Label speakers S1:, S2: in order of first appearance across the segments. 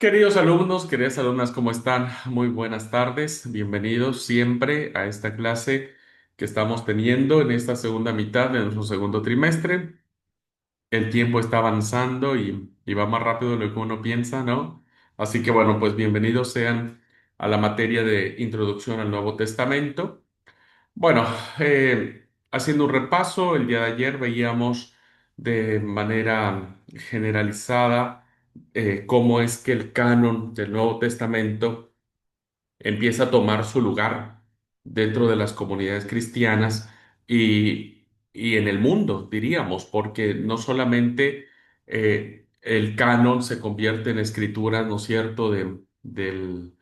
S1: Queridos alumnos, queridas alumnas, ¿cómo están? Muy buenas tardes. Bienvenidos siempre a esta clase que estamos teniendo en esta segunda mitad de nuestro segundo trimestre. El tiempo está avanzando y va más rápido de lo que uno piensa, ¿no? Así que bueno, pues bienvenidos sean a la materia de Introducción al Nuevo Testamento. Bueno, haciendo un repaso, el día de ayer veíamos de manera generalizada cómo es que el canon del Nuevo Testamento empieza a tomar su lugar dentro de las comunidades cristianas y en el mundo, diríamos, porque no solamente el canon se convierte en escrituras, ¿no es cierto?, del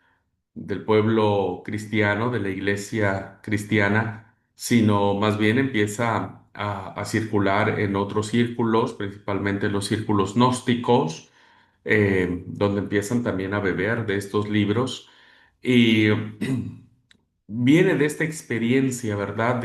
S1: pueblo cristiano, de la iglesia cristiana, sino más bien empieza a circular en otros círculos, principalmente los círculos gnósticos, donde empiezan también a beber de estos libros. Y viene de esta experiencia, ¿verdad?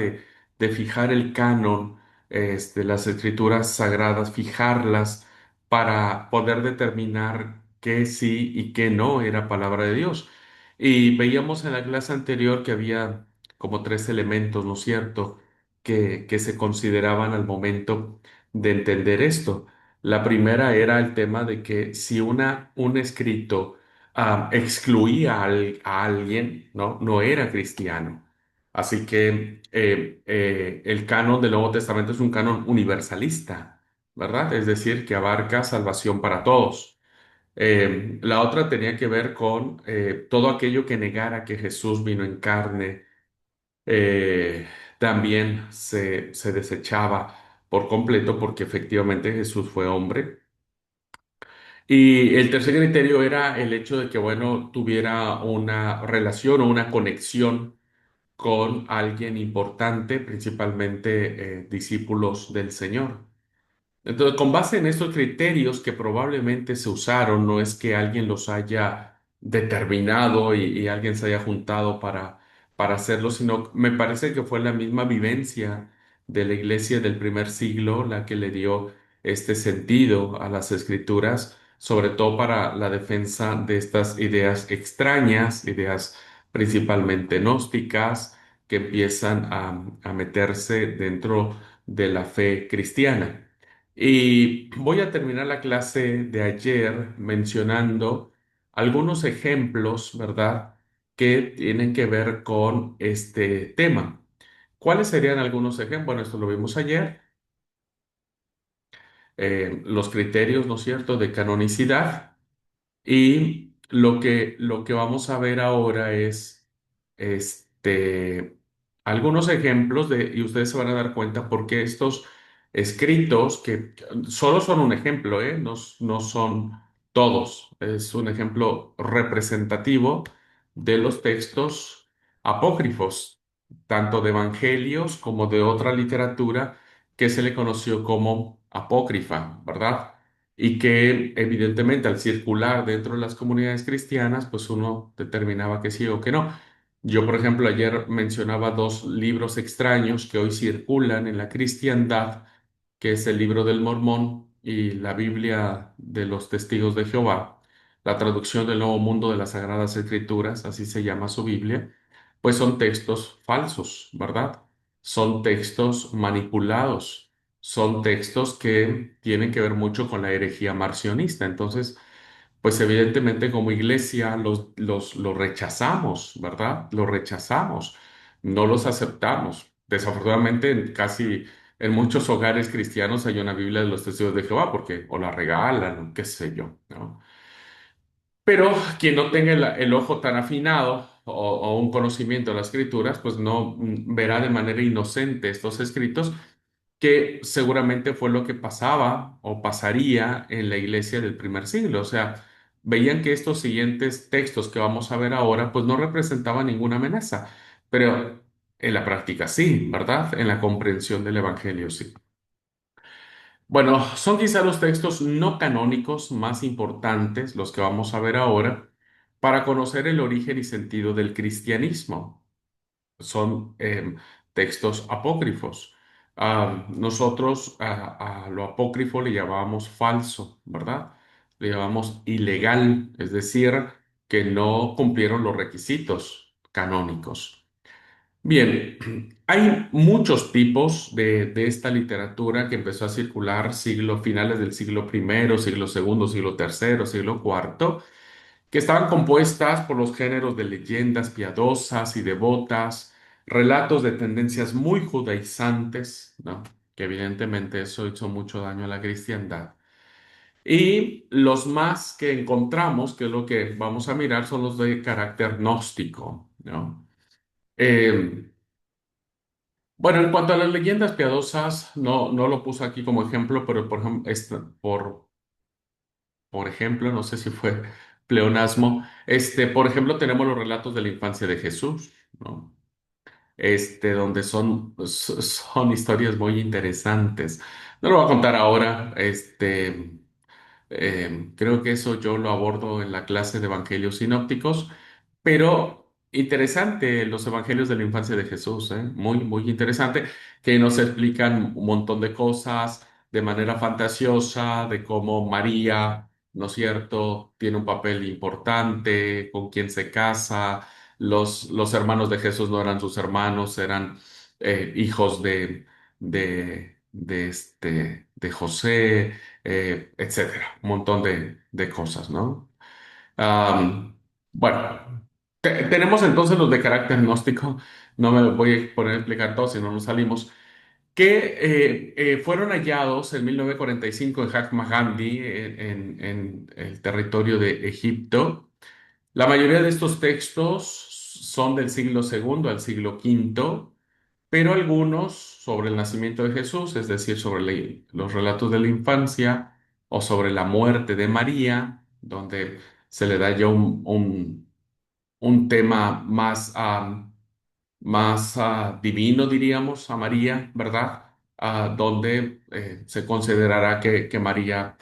S1: De fijar el canon, las escrituras sagradas, fijarlas para poder determinar qué sí y qué no era palabra de Dios. Y veíamos en la clase anterior que había como tres elementos, ¿no es cierto?, que se consideraban al momento de entender esto. La primera era el tema de que si un escrito excluía a alguien, ¿no? No era cristiano. Así que el canon del Nuevo Testamento es un canon universalista, ¿verdad? Es decir, que abarca salvación para todos. La otra tenía que ver con todo aquello que negara que Jesús vino en carne, también se desechaba por completo porque efectivamente Jesús fue hombre. Y el tercer criterio era el hecho de que, bueno, tuviera una relación o una conexión con alguien importante, principalmente discípulos del Señor. Entonces, con base en estos criterios que probablemente se usaron, no es que alguien los haya determinado y alguien se haya juntado para hacerlo, sino me parece que fue la misma vivencia de la iglesia del primer siglo la que le dio este sentido a las escrituras, sobre todo para la defensa de estas ideas extrañas, ideas principalmente gnósticas, que empiezan a meterse dentro de la fe cristiana. Y voy a terminar la clase de ayer mencionando algunos ejemplos, ¿verdad?, que tienen que ver con este tema. ¿Cuáles serían algunos ejemplos? Bueno, esto lo vimos ayer. Los criterios, ¿no es cierto?, de canonicidad. Y lo que vamos a ver ahora es algunos ejemplos y ustedes se van a dar cuenta porque estos escritos, que solo son un ejemplo, no, no son todos, es un ejemplo representativo de los textos apócrifos, tanto de evangelios como de otra literatura que se le conoció como apócrifa, ¿verdad? Y que evidentemente al circular dentro de las comunidades cristianas, pues uno determinaba que sí o que no. Yo, por ejemplo, ayer mencionaba dos libros extraños que hoy circulan en la cristiandad, que es el libro del Mormón y la Biblia de los Testigos de Jehová, la traducción del Nuevo Mundo de las Sagradas Escrituras, así se llama su Biblia, pues son textos falsos, ¿verdad? Son textos manipulados, son textos que tienen que ver mucho con la herejía marcionista. Entonces, pues evidentemente como iglesia los rechazamos, ¿verdad? Los rechazamos, no los aceptamos. Desafortunadamente, en muchos hogares cristianos hay una Biblia de los Testigos de Jehová porque o la regalan, o qué sé yo, ¿no? Pero quien no tenga el ojo tan afinado o un conocimiento de las escrituras, pues no verá de manera inocente estos escritos, que seguramente fue lo que pasaba o pasaría en la iglesia del primer siglo. O sea, veían que estos siguientes textos que vamos a ver ahora, pues no representaban ninguna amenaza, pero en la práctica sí, ¿verdad? En la comprensión del evangelio sí. Bueno, son quizá los textos no canónicos más importantes, los que vamos a ver ahora, para conocer el origen y sentido del cristianismo. Son textos apócrifos. Nosotros a lo apócrifo le llamábamos falso, ¿verdad? le llamamos ilegal, es decir, que no cumplieron los requisitos canónicos. Bien, hay muchos tipos de esta literatura que empezó a circular finales del siglo primero, siglo segundo, siglo tercero, siglo cuarto, que estaban compuestas por los géneros de leyendas piadosas y devotas, relatos de tendencias muy judaizantes, ¿no? Que evidentemente eso hizo mucho daño a la cristiandad. Y los más que encontramos, que es lo que vamos a mirar, son los de carácter gnóstico, ¿no? Eh, bueno, en cuanto a las leyendas piadosas, no lo puse aquí como ejemplo, pero por ejemplo, no sé si fue pleonasmo, por ejemplo, tenemos los relatos de la infancia de Jesús, ¿no? Donde son historias muy interesantes. No lo voy a contar ahora, creo que eso yo lo abordo en la clase de Evangelios Sinópticos, pero interesante los Evangelios de la infancia de Jesús, ¿eh? Muy, muy interesante, que nos explican un montón de cosas de manera fantasiosa, de cómo María, ¿no es cierto?, tiene un papel importante, con quién se casa, los hermanos de Jesús no eran sus hermanos, eran hijos de José, etcétera, un montón de cosas, ¿no? Am, bueno, tenemos entonces los de carácter gnóstico, no me voy a poner a explicar todo, si no nos salimos, que fueron hallados en 1945 en Mahatma Gandhi, en el territorio de Egipto. La mayoría de estos textos son del siglo segundo al siglo quinto, pero algunos sobre el nacimiento de Jesús, es decir, sobre los relatos de la infancia o sobre la muerte de María, donde se le da ya un tema más divino, diríamos, a María, ¿verdad? Donde se considerará que María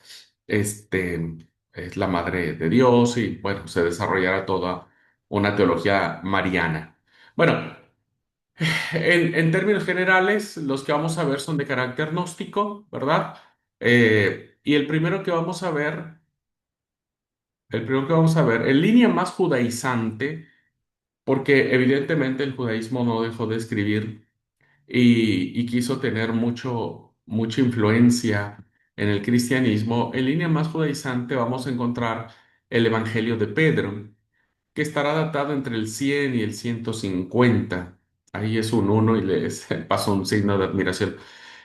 S1: este, es la madre de Dios y, bueno, se desarrollará toda una teología mariana. Bueno, en términos generales, los que vamos a ver son de carácter gnóstico, ¿verdad? Y el primero que vamos a ver, en línea más judaizante, porque evidentemente el judaísmo no dejó de escribir y quiso tener mucha influencia en el cristianismo, en línea más judaizante vamos a encontrar el Evangelio de Pedro, que estará datado entre el 100 y el 150. Ahí es un uno y les paso un signo de admiración.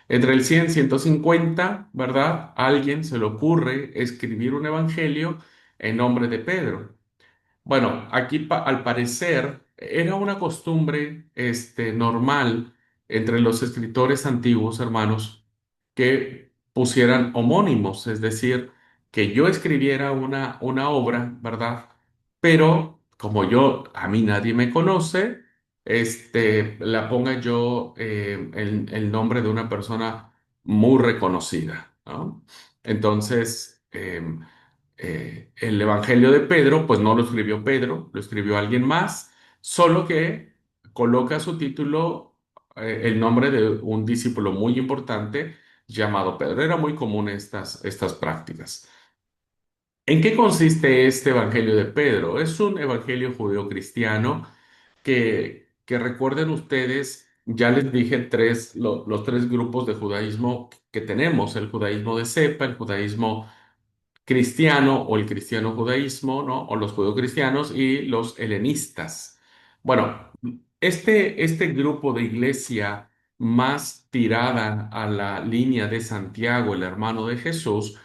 S1: Entre el 100 y 150, ¿verdad? A alguien se le ocurre escribir un evangelio en nombre de Pedro. Bueno, aquí al parecer era una costumbre normal entre los escritores antiguos, hermanos, que pusieran homónimos, es decir, que yo escribiera una obra, ¿verdad? Pero como a mí nadie me conoce, la ponga yo el nombre de una persona muy reconocida, ¿no? Entonces, el Evangelio de Pedro, pues no lo escribió Pedro, lo escribió alguien más, solo que coloca su título, el nombre de un discípulo muy importante llamado Pedro. Era muy común estas prácticas. ¿En qué consiste este Evangelio de Pedro? Es un evangelio judeo-cristiano que recuerden ustedes, ya les dije los tres grupos de judaísmo que tenemos, el judaísmo de cepa, el judaísmo cristiano o el cristiano judaísmo, ¿no? O los judeocristianos y los helenistas. Bueno, este grupo de iglesia más tirada a la línea de Santiago, el hermano de Jesús,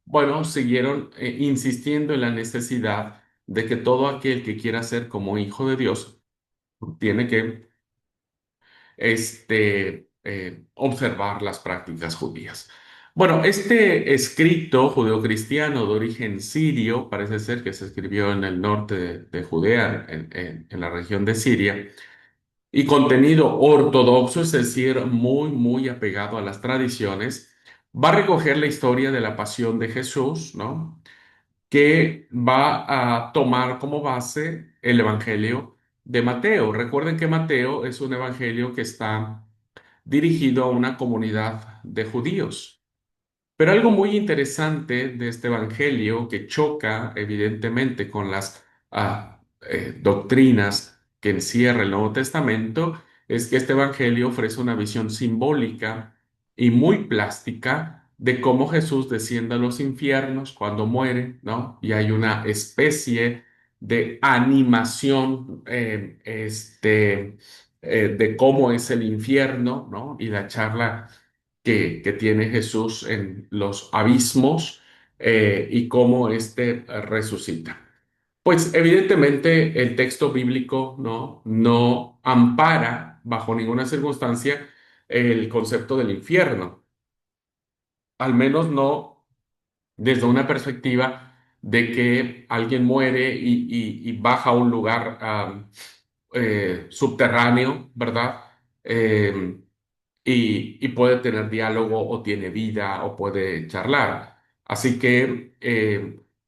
S1: bueno, siguieron insistiendo en la necesidad de que todo aquel que quiera ser como hijo de Dios tiene que observar las prácticas judías. Bueno, este escrito judeocristiano de origen sirio, parece ser que se escribió en el norte de Judea, en la región de Siria, y contenido ortodoxo, es decir, muy, muy apegado a las tradiciones, va a recoger la historia de la pasión de Jesús, ¿no? Que va a tomar como base el Evangelio de Mateo. Recuerden que Mateo es un evangelio que está dirigido a una comunidad de judíos. Pero algo muy interesante de este evangelio que choca evidentemente con las doctrinas que encierra el Nuevo Testamento es que este evangelio ofrece una visión simbólica y muy plástica de cómo Jesús desciende a los infiernos cuando muere, ¿no? Y hay una especie de animación de cómo es el infierno, ¿no? Y la charla que tiene Jesús en los abismos y cómo éste resucita. Pues evidentemente el texto bíblico no ampara bajo ninguna circunstancia el concepto del infierno, al menos no desde una perspectiva de que alguien muere y baja a un lugar subterráneo, ¿verdad? Y puede tener diálogo o tiene vida o puede charlar. Así que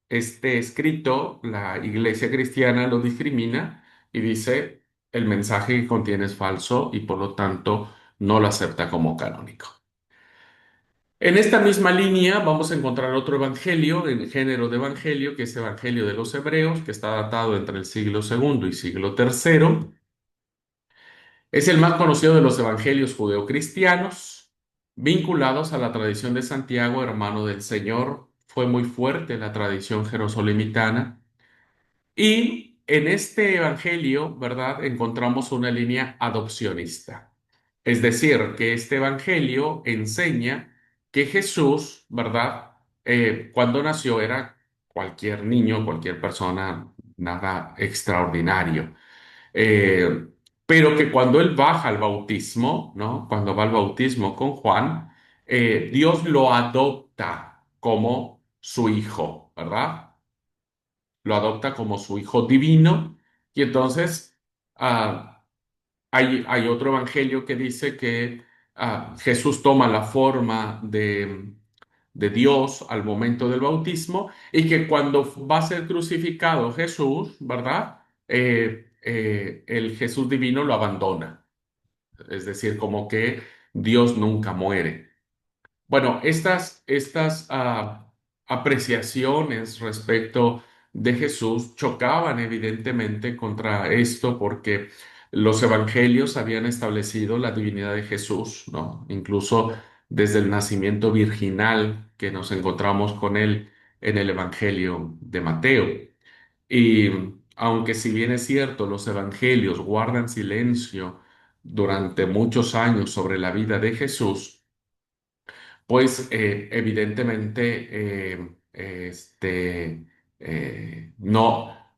S1: este escrito, la Iglesia cristiana lo discrimina y dice el mensaje que contiene es falso y por lo tanto no lo acepta como canónico. En esta misma línea vamos a encontrar otro evangelio, el género de evangelio, que es Evangelio de los Hebreos, que está datado entre el siglo segundo y siglo tercero. Es el más conocido de los evangelios judeocristianos, vinculados a la tradición de Santiago, hermano del Señor. Fue muy fuerte la tradición jerosolimitana. Y en este evangelio, ¿verdad? Encontramos una línea adopcionista. Es decir, que este evangelio enseña que Jesús, ¿verdad? Cuando nació era cualquier niño, cualquier persona, nada extraordinario. Eh, pero que cuando él baja al bautismo, ¿no? Cuando va al bautismo con Juan, Dios lo adopta como su hijo, ¿verdad? Lo adopta como su hijo divino y entonces ah, hay otro evangelio que dice que Jesús toma la forma de Dios al momento del bautismo y que cuando va a ser crucificado Jesús, ¿verdad? El Jesús divino lo abandona. Es decir, como que Dios nunca muere. Bueno, estas apreciaciones respecto de Jesús chocaban evidentemente contra esto porque los evangelios habían establecido la divinidad de Jesús, ¿no? Incluso desde el nacimiento virginal que nos encontramos con él en el Evangelio de Mateo. Y aunque si bien es cierto, los evangelios guardan silencio durante muchos años sobre la vida de Jesús, pues evidentemente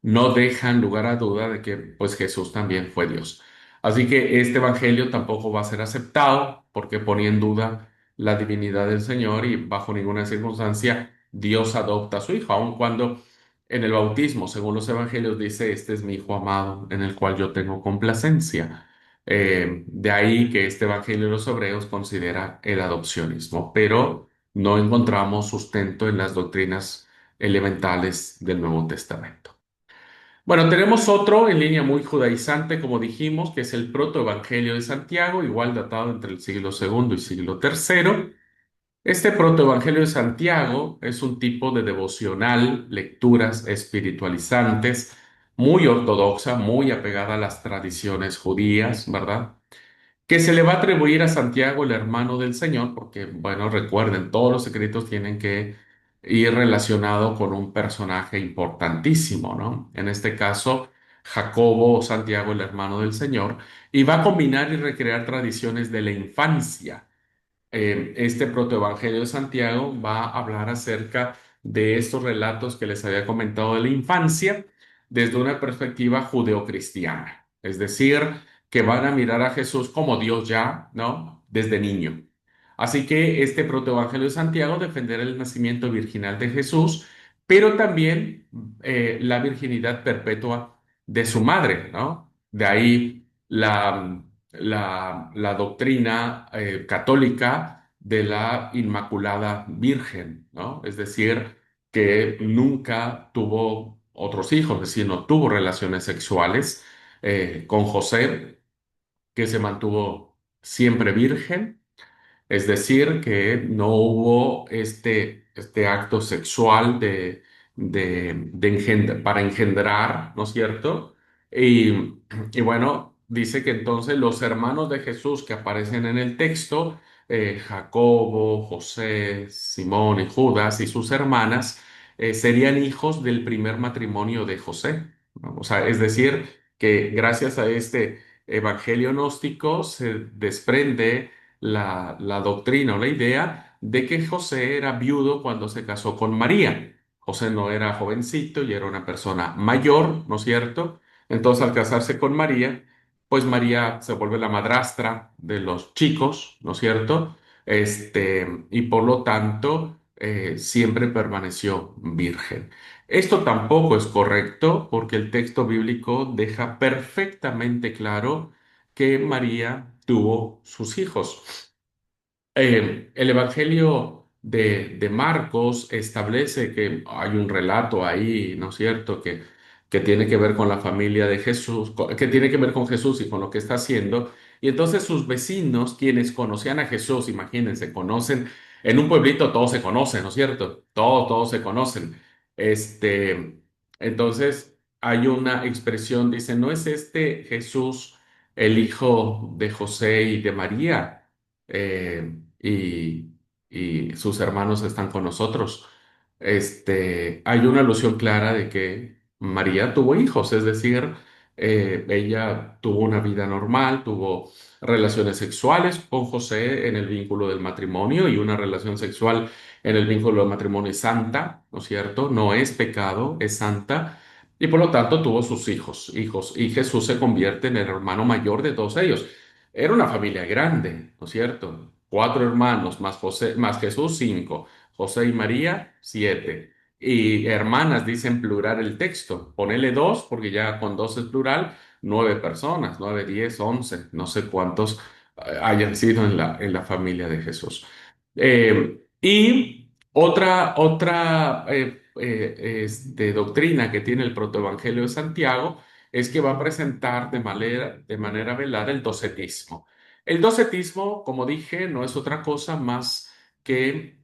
S1: no dejan lugar a duda de que pues Jesús también fue Dios. Así que este evangelio tampoco va a ser aceptado porque ponía en duda la divinidad del Señor y bajo ninguna circunstancia Dios adopta a su hijo, aun cuando en el bautismo, según los evangelios, dice, este es mi hijo amado en el cual yo tengo complacencia. De ahí que este Evangelio de los Hebreos considera el adopcionismo, pero no encontramos sustento en las doctrinas elementales del Nuevo Testamento. Bueno, tenemos otro en línea muy judaizante, como dijimos, que es el protoevangelio de Santiago, igual datado entre el siglo segundo y siglo tercero. Este protoevangelio de Santiago es un tipo de devocional, lecturas espiritualizantes, muy ortodoxa, muy apegada a las tradiciones judías, ¿verdad? Que se le va a atribuir a Santiago, el hermano del Señor, porque, bueno, recuerden, todos los secretos tienen que ir relacionados con un personaje importantísimo, ¿no? En este caso, Jacobo o Santiago, el hermano del Señor, y va a combinar y recrear tradiciones de la infancia. Este protoevangelio de Santiago va a hablar acerca de estos relatos que les había comentado de la infancia desde una perspectiva judeocristiana, es decir, que van a mirar a Jesús como Dios ya, ¿no? Desde niño. Así que este protoevangelio de Santiago defenderá el nacimiento virginal de Jesús, pero también la virginidad perpetua de su madre, ¿no? De ahí la doctrina católica de la Inmaculada Virgen, ¿no? Es decir, que nunca tuvo otros hijos, es decir, no tuvo relaciones sexuales con José, que se mantuvo siempre virgen Es decir, que no hubo este acto sexual para engendrar, ¿no es cierto? Y bueno, dice que entonces los hermanos de Jesús que aparecen en el texto, Jacobo, José, Simón y Judas y sus hermanas, serían hijos del primer matrimonio de José, ¿no? O sea, es decir, que gracias a este evangelio gnóstico se desprende la doctrina o la idea de que José era viudo cuando se casó con María. José no era jovencito y era una persona mayor, ¿no es cierto? Entonces, al casarse con María, pues María se vuelve la madrastra de los chicos, ¿no es cierto? Y por lo tanto, siempre permaneció virgen. Esto tampoco es correcto porque el texto bíblico deja perfectamente claro que María tuvo sus hijos. El Evangelio de Marcos establece que hay un relato ahí, ¿no es cierto?, que tiene que ver con la familia de Jesús, que tiene que ver con Jesús y con lo que está haciendo. Y entonces sus vecinos, quienes conocían a Jesús, imagínense, conocen, en un pueblito todos se conocen, ¿no es cierto? Todos se conocen. Este, entonces hay una expresión, dice, ¿no es este Jesús el hijo de José y de María? Y sus hermanos están con nosotros. Hay una alusión clara de que María tuvo hijos, es decir, ella tuvo una vida normal, tuvo relaciones sexuales con José en el vínculo del matrimonio y una relación sexual en el vínculo del matrimonio es santa, ¿no es cierto? No es pecado, es santa. Y por lo tanto tuvo sus hijos, y Jesús se convierte en el hermano mayor de todos ellos. Era una familia grande, ¿no es cierto? Cuatro hermanos, más José, más Jesús, cinco. José y María, siete. Y hermanas, dice en plural el texto. Ponele dos, porque ya con dos es plural, nueve personas, nueve, 10, 11, no sé cuántos hayan sido en la familia de Jesús. Y otra doctrina que tiene el protoevangelio de Santiago es que va a presentar de manera velada el docetismo. El docetismo, como dije, no es otra cosa más que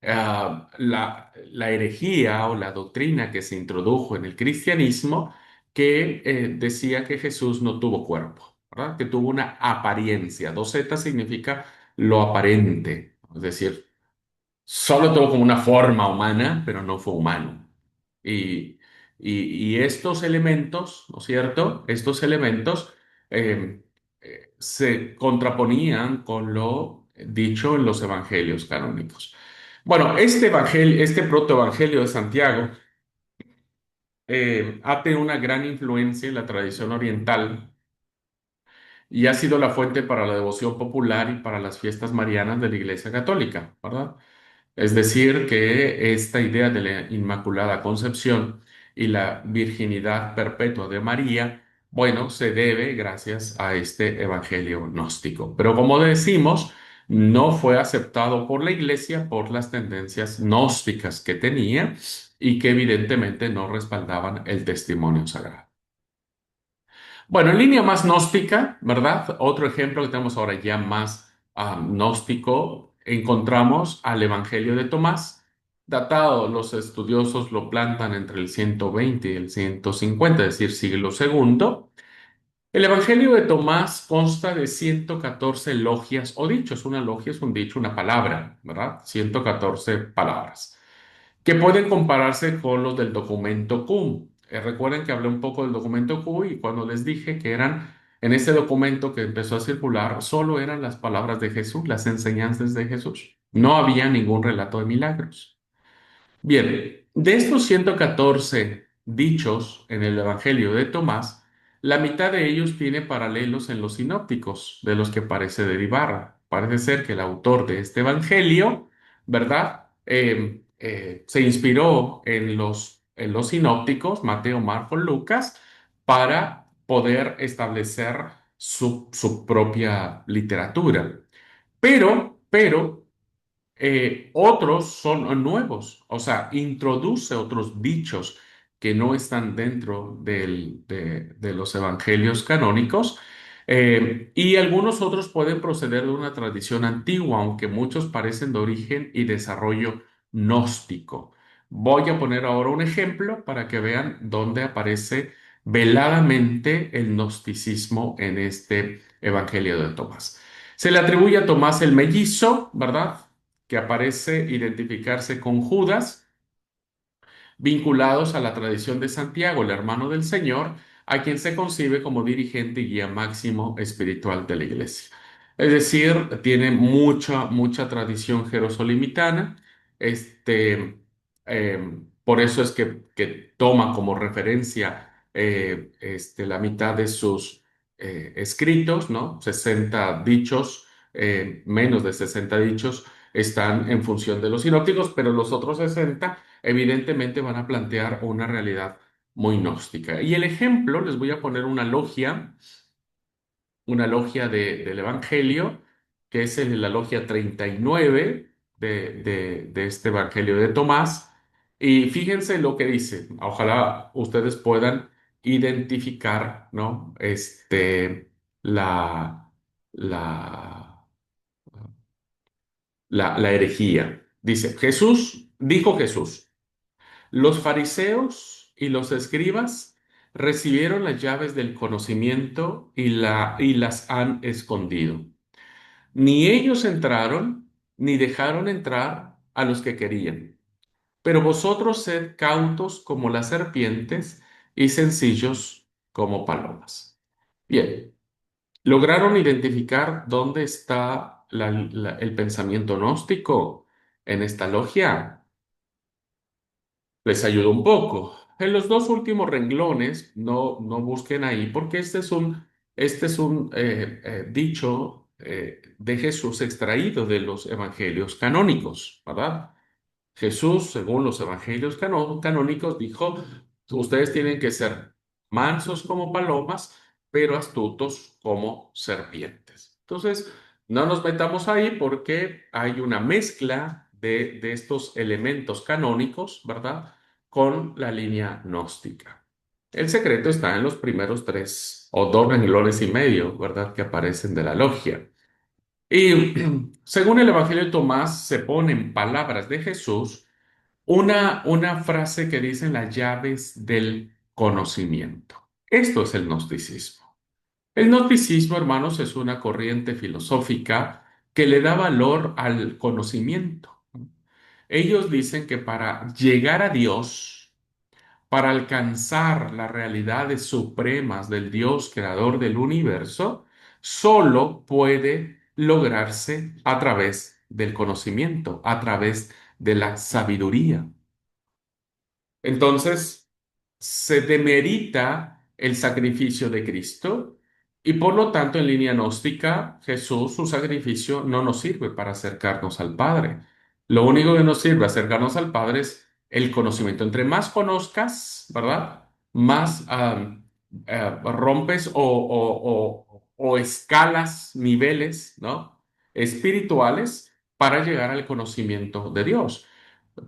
S1: la herejía o la doctrina que se introdujo en el cristianismo que decía que Jesús no tuvo cuerpo, ¿verdad? Que tuvo una apariencia. Doceta significa lo aparente, es decir, solo tuvo como una forma humana, pero no fue humano. Y, y estos elementos, ¿no es cierto? Estos elementos eh, se contraponían con lo dicho en los evangelios canónicos. Bueno, este protoevangelio de Santiago ha tenido una gran influencia en la tradición oriental y ha sido la fuente para la devoción popular y para las fiestas marianas de la Iglesia Católica, ¿verdad? Es decir, que esta idea de la Inmaculada Concepción y la virginidad perpetua de María, bueno, se debe gracias a este evangelio gnóstico. Pero como decimos, no fue aceptado por la Iglesia por las tendencias gnósticas que tenía y que evidentemente no respaldaban el testimonio sagrado. Bueno, en línea más gnóstica, ¿verdad? Otro ejemplo que tenemos ahora ya más gnóstico, encontramos al Evangelio de Tomás, datado, los estudiosos lo plantan entre el 120 y el 150, es decir, siglo segundo. El Evangelio de Tomás consta de 114 logias o dichos. Una logia es un dicho, una palabra, ¿verdad? 114 palabras que pueden compararse con los del documento Q. Recuerden que hablé un poco del documento Q y cuando les dije que en ese documento que empezó a circular, solo eran las palabras de Jesús, las enseñanzas de Jesús. No había ningún relato de milagros. Bien, de estos 114 dichos en el Evangelio de Tomás, la mitad de ellos tiene paralelos en los sinópticos, de los que parece derivar. Parece ser que el autor de este Evangelio, ¿verdad? Se inspiró en los sinópticos, Mateo, Marcos, Lucas, para poder establecer su propia literatura. Pero otros son nuevos, o sea, introduce otros dichos que no están dentro de los evangelios canónicos Y algunos otros pueden proceder de una tradición antigua, aunque muchos parecen de origen y desarrollo gnóstico. Voy a poner ahora un ejemplo para que vean dónde aparece veladamente el gnosticismo en este Evangelio de Tomás. Se le atribuye a Tomás el mellizo, ¿verdad? Que aparece identificarse con Judas, vinculados a la tradición de Santiago, el hermano del Señor, a quien se concibe como dirigente y guía máximo espiritual de la Iglesia. Es decir, tiene mucha tradición jerosolimitana. Este, por eso es que toma como referencia la mitad de sus escritos, ¿no? 60 dichos, menos de 60 dichos están en función de los sinópticos, pero los otros 60 evidentemente van a plantear una realidad muy gnóstica. Y el ejemplo, les voy a poner una logia del Evangelio, que es la logia 39 de este Evangelio de Tomás. Y fíjense lo que dice. Ojalá ustedes puedan identificar, ¿no? La, la, la herejía. Dijo Jesús. Los fariseos y los escribas recibieron las llaves del conocimiento y las han escondido. Ni ellos entraron, ni dejaron entrar a los que querían. Pero vosotros sed cautos como las serpientes y sencillos como palomas. Bien, ¿lograron identificar dónde está el pensamiento gnóstico en esta logia? Les ayuda un poco. En los dos últimos renglones, no busquen ahí, porque este es un dicho de Jesús extraído de los evangelios canónicos, ¿verdad? Jesús, según los evangelios canónicos, dijo, ustedes tienen que ser mansos como palomas, pero astutos como serpientes. Entonces, no nos metamos ahí porque hay una mezcla de estos elementos canónicos, ¿verdad? Con la línea gnóstica. El secreto está en los primeros tres o dos renglones y medio, ¿verdad? Que aparecen de la logia. Y según el Evangelio de Tomás, se ponen palabras de Jesús una frase que dice las llaves del conocimiento. Esto es el gnosticismo. El gnosticismo, hermanos, es una corriente filosófica que le da valor al conocimiento. Ellos dicen que para llegar a Dios, para alcanzar las realidades supremas del Dios creador del universo, solo puede lograrse a través del conocimiento, a través de la sabiduría. Entonces, se demerita el sacrificio de Cristo y por lo tanto, en línea gnóstica, Jesús, su sacrificio, no nos sirve para acercarnos al Padre. Lo único que nos sirve acercarnos al Padre es el conocimiento. Entre más conozcas, ¿verdad? Más rompes o escalas niveles, ¿no? Espirituales para llegar al conocimiento de Dios.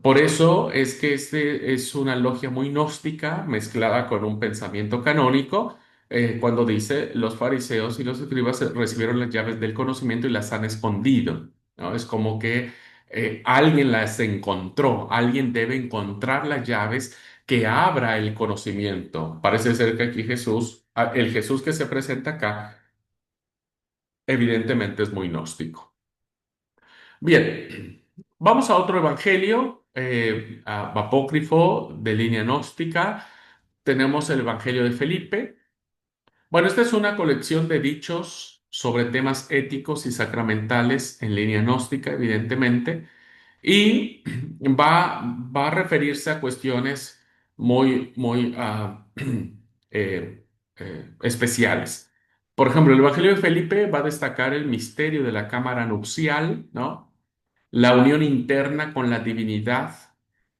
S1: Por eso es que este es una logia muy gnóstica mezclada con un pensamiento canónico, cuando dice los fariseos y los escribas recibieron las llaves del conocimiento y las han escondido, ¿no? Es como que alguien las encontró, alguien debe encontrar las llaves que abra el conocimiento. Parece ser que aquí Jesús, el Jesús que se presenta acá, evidentemente es muy gnóstico. Bien, vamos a otro evangelio apócrifo de línea gnóstica. Tenemos el Evangelio de Felipe. Bueno, esta es una colección de dichos sobre temas éticos y sacramentales en línea gnóstica, evidentemente, y va a referirse a cuestiones muy especiales. Por ejemplo, el Evangelio de Felipe va a destacar el misterio de la cámara nupcial, ¿no? La unión interna con la divinidad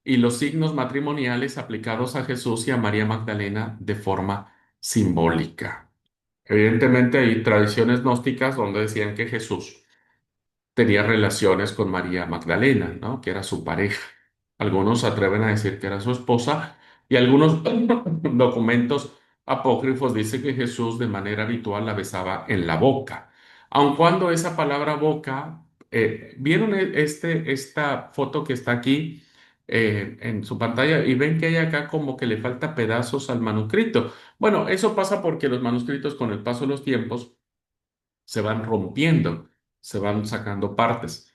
S1: y los signos matrimoniales aplicados a Jesús y a María Magdalena de forma simbólica. Evidentemente hay tradiciones gnósticas donde decían que Jesús tenía relaciones con María Magdalena, ¿no? Que era su pareja. Algunos se atreven a decir que era su esposa y algunos documentos apócrifos dice que Jesús de manera habitual la besaba en la boca. Aun cuando esa palabra boca, ¿vieron esta foto que está aquí en su pantalla y ven que hay acá como que le falta pedazos al manuscrito? Bueno, eso pasa porque los manuscritos con el paso de los tiempos se van rompiendo, se van sacando partes.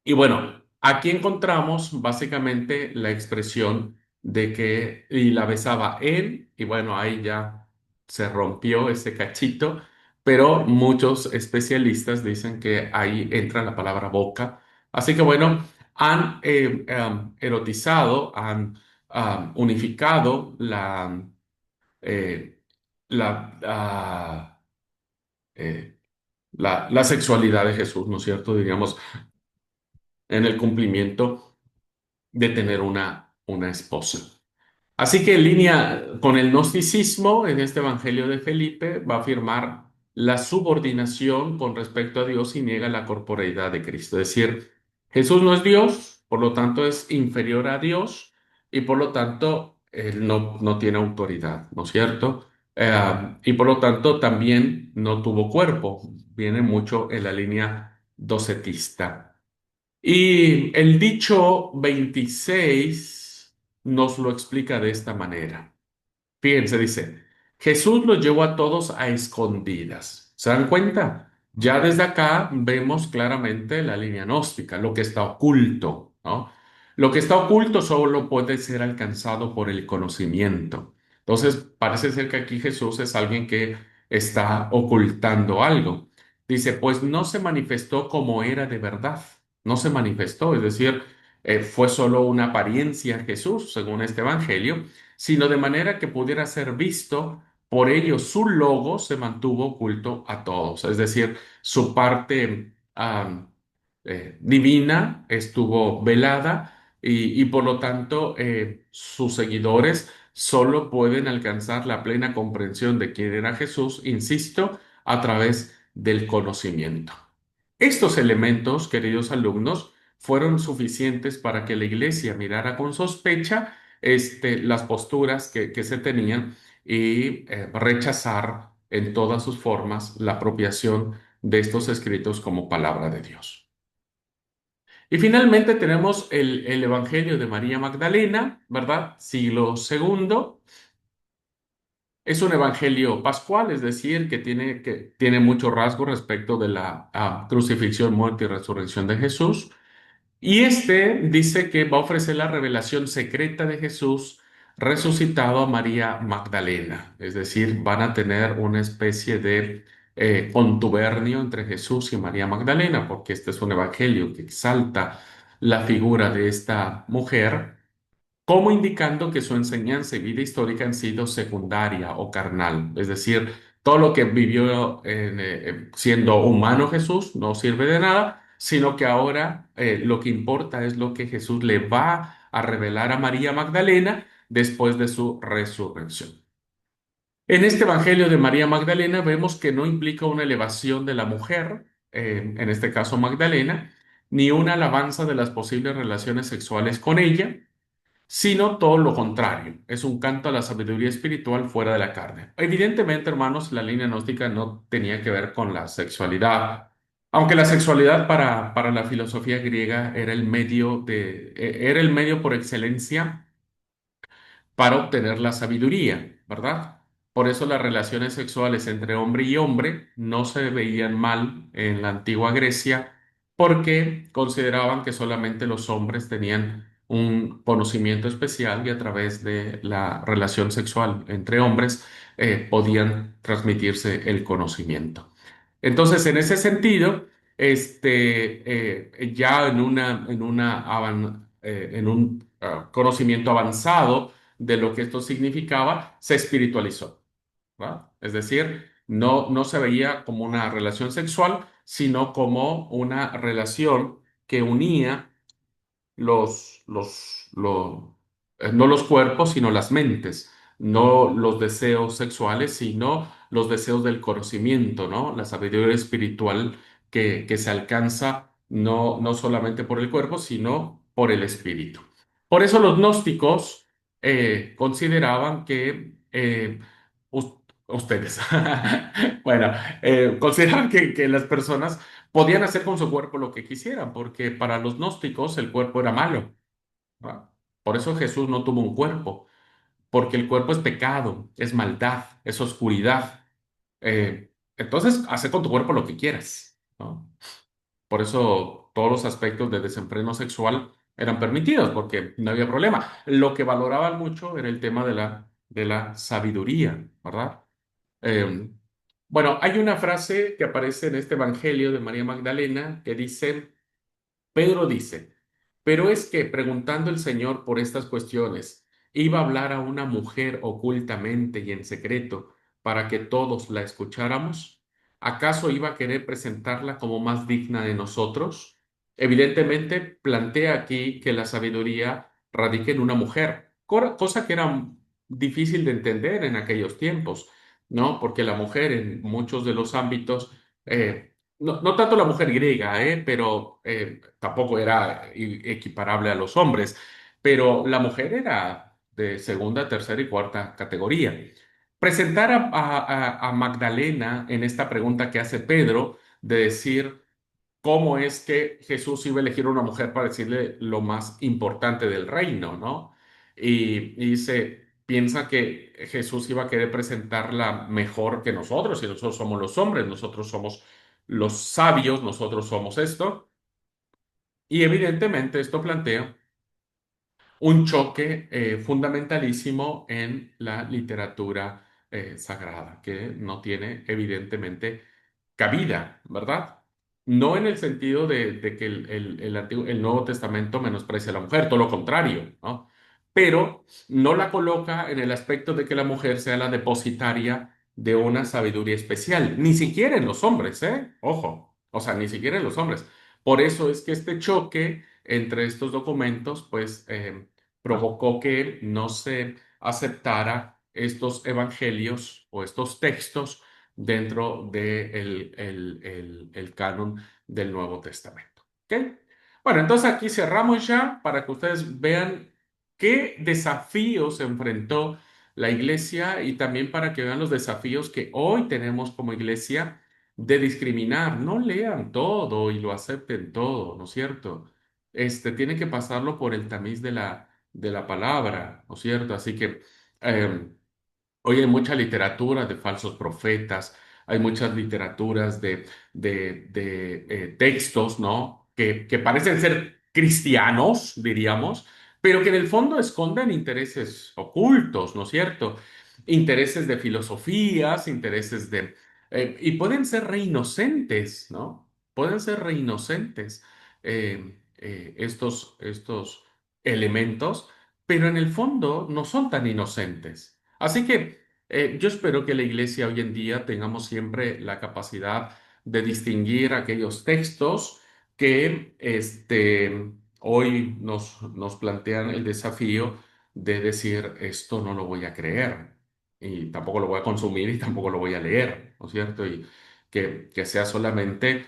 S1: Y bueno, aquí encontramos básicamente la expresión de que y la besaba él, y bueno, ahí ya se rompió ese cachito, pero muchos especialistas dicen que ahí entra la palabra boca. Así que bueno, han erotizado, han unificado eh, la, ah, la sexualidad de Jesús, ¿no es cierto? Diríamos, en el cumplimiento de tener una esposa. Así que en línea con el gnosticismo, en este Evangelio de Felipe va a afirmar la subordinación con respecto a Dios y niega la corporeidad de Cristo. Es decir, Jesús no es Dios, por lo tanto es inferior a Dios y por lo tanto él no tiene autoridad, ¿no es cierto? Y por lo tanto también no tuvo cuerpo. Viene mucho en la línea docetista. Y el dicho 26 nos lo explica de esta manera. Fíjense, dice, Jesús los llevó a todos a escondidas. ¿Se dan cuenta? Ya desde acá vemos claramente la línea gnóstica, lo que está oculto, ¿no? Lo que está oculto solo puede ser alcanzado por el conocimiento. Entonces, parece ser que aquí Jesús es alguien que está ocultando algo. Dice, pues no se manifestó como era de verdad. No se manifestó, es decir, fue solo una apariencia Jesús, según este evangelio, sino de manera que pudiera ser visto. Por ello, su logo se mantuvo oculto a todos, es decir, su parte divina estuvo velada y por lo tanto sus seguidores solo pueden alcanzar la plena comprensión de quién era Jesús, insisto, a través del conocimiento. Estos elementos, queridos alumnos, fueron suficientes para que la iglesia mirara con sospecha las posturas que se tenían y rechazar en todas sus formas la apropiación de estos escritos como palabra de Dios. Y finalmente tenemos el Evangelio de María Magdalena, ¿verdad? Siglo segundo. Es un evangelio pascual, es decir, que tiene mucho rasgo respecto de la crucifixión, muerte y resurrección de Jesús. Y este dice que va a ofrecer la revelación secreta de Jesús resucitado a María Magdalena. Es decir, van a tener una especie de contubernio entre Jesús y María Magdalena, porque este es un evangelio que exalta la figura de esta mujer como indicando que su enseñanza y vida histórica han sido secundaria o carnal. Es decir, todo lo que vivió siendo humano Jesús no sirve de nada, sino que ahora lo que importa es lo que Jesús le va a revelar a María Magdalena después de su resurrección. En este Evangelio de María Magdalena vemos que no implica una elevación de la mujer, en este caso Magdalena, ni una alabanza de las posibles relaciones sexuales con ella, sino todo lo contrario. Es un canto a la sabiduría espiritual fuera de la carne. Evidentemente, hermanos, la línea gnóstica no tenía que ver con la sexualidad, aunque la sexualidad para la filosofía griega era el medio por excelencia para obtener la sabiduría, ¿verdad? Por eso las relaciones sexuales entre hombre y hombre no se veían mal en la antigua Grecia, porque consideraban que solamente los hombres tenían un conocimiento especial y a través de la relación sexual entre hombres podían transmitirse el conocimiento. Entonces, en ese sentido, ya en un conocimiento avanzado de lo que esto significaba, se espiritualizó, ¿va? Es decir, no se veía como una relación sexual, sino como una relación que unía no los cuerpos, sino las mentes, no los deseos sexuales, sino los deseos del conocimiento, ¿no? La sabiduría espiritual que se alcanza no solamente por el cuerpo, sino por el espíritu. Por eso los gnósticos consideraban que ustedes, bueno, consideraban que las personas podían hacer con su cuerpo lo que quisieran, porque para los gnósticos el cuerpo era malo. ¿Va? Por eso Jesús no tuvo un cuerpo, porque el cuerpo es pecado, es maldad, es oscuridad. Entonces, hace con tu cuerpo lo que quieras, ¿no? Por eso todos los aspectos de desenfreno sexual eran permitidos, porque no había problema. Lo que valoraban mucho era el tema de la sabiduría, ¿verdad? Eh, bueno, hay una frase que aparece en este Evangelio de María Magdalena que dice, Pedro dice, pero es que preguntando el Señor por estas cuestiones, iba a hablar a una mujer ocultamente y en secreto para que todos la escucháramos. ¿Acaso iba a querer presentarla como más digna de nosotros? Evidentemente, plantea aquí que la sabiduría radica en una mujer, cosa que era difícil de entender en aquellos tiempos, ¿no? Porque la mujer en muchos de los ámbitos no tanto la mujer griega, pero tampoco era equiparable a los hombres, pero la mujer era de segunda, tercera y cuarta categoría. Presentar a Magdalena en esta pregunta que hace Pedro de decir cómo es que Jesús iba a elegir una mujer para decirle lo más importante del reino, ¿no? Y dice, piensa que Jesús iba a querer presentarla mejor que nosotros, y nosotros somos los hombres, nosotros somos los sabios, nosotros somos esto. Y evidentemente esto plantea un choque fundamentalísimo en la literatura sagrada, que no tiene evidentemente cabida, ¿verdad? No en el sentido de que el Nuevo Testamento menosprecia a la mujer, todo lo contrario, ¿no? Pero no la coloca en el aspecto de que la mujer sea la depositaria de una sabiduría especial, ni siquiera en los hombres, ¿eh? Ojo, o sea, ni siquiera en los hombres. Por eso es que este choque entre estos documentos, pues, provocó que no se aceptara estos evangelios o estos textos dentro del el canon del Nuevo Testamento. ¿Ok? Bueno, entonces aquí cerramos ya para que ustedes vean qué desafíos enfrentó la iglesia y también para que vean los desafíos que hoy tenemos como iglesia de discriminar. No lean todo y lo acepten todo, ¿no es cierto? Tiene que pasarlo por el tamiz de la palabra, ¿no es cierto? Así que hoy hay mucha literatura de falsos profetas, hay muchas literaturas de textos, ¿no? Que parecen ser cristianos, diríamos, pero que en el fondo esconden intereses ocultos, ¿no es cierto? Intereses de filosofías, intereses de... y pueden ser re inocentes, ¿no? Pueden ser re inocentes estos elementos, pero en el fondo no son tan inocentes. Así que yo espero que la iglesia hoy en día tengamos siempre la capacidad de distinguir aquellos textos que hoy nos plantean el desafío de decir, esto no lo voy a creer y tampoco lo voy a consumir y tampoco lo voy a leer, ¿no es cierto? Y que sea solamente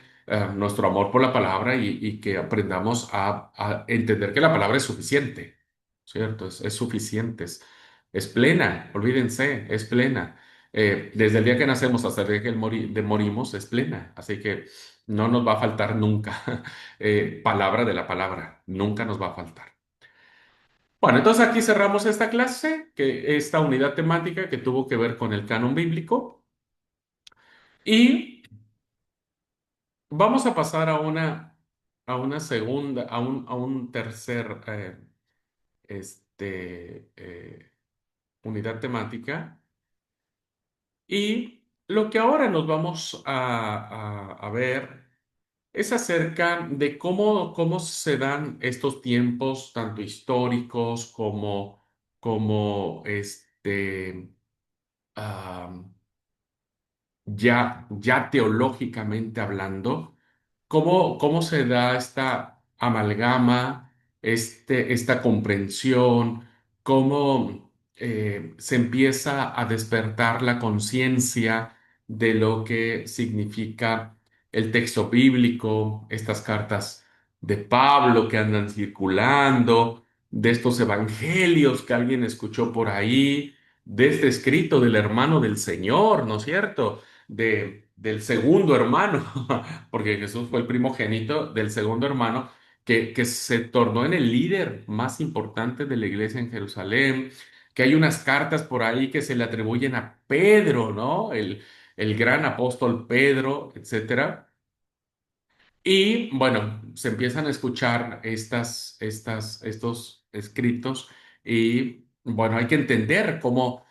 S1: nuestro amor por la palabra y que aprendamos a entender que la palabra es suficiente, ¿cierto? Es suficiente, es plena, olvídense, es plena. Desde el día que nacemos hasta el día que morimos, es plena. Así que no nos va a faltar nunca palabra de la palabra, nunca nos va a faltar. Bueno, entonces aquí cerramos esta clase, esta unidad temática que tuvo que ver con el canon bíblico y vamos a pasar a una segunda, a un tercer unidad temática. Y lo que ahora nos vamos a ver es acerca de cómo se dan estos tiempos, tanto históricos como am, ya teológicamente hablando, cómo se da esta amalgama, esta comprensión, cómo se empieza a despertar la conciencia de lo que significa el texto bíblico, estas cartas de Pablo que andan circulando. de estos evangelios que alguien escuchó por ahí, de este escrito del hermano del Señor, ¿no es cierto? Del segundo hermano, porque Jesús fue el primogénito del segundo hermano, que se tornó en el líder más importante de la iglesia en Jerusalén, que hay unas cartas por ahí que se le atribuyen a Pedro, ¿no? El gran apóstol Pedro, etcétera. Y bueno, se empiezan a escuchar estos escritos y bueno, hay que entender cómo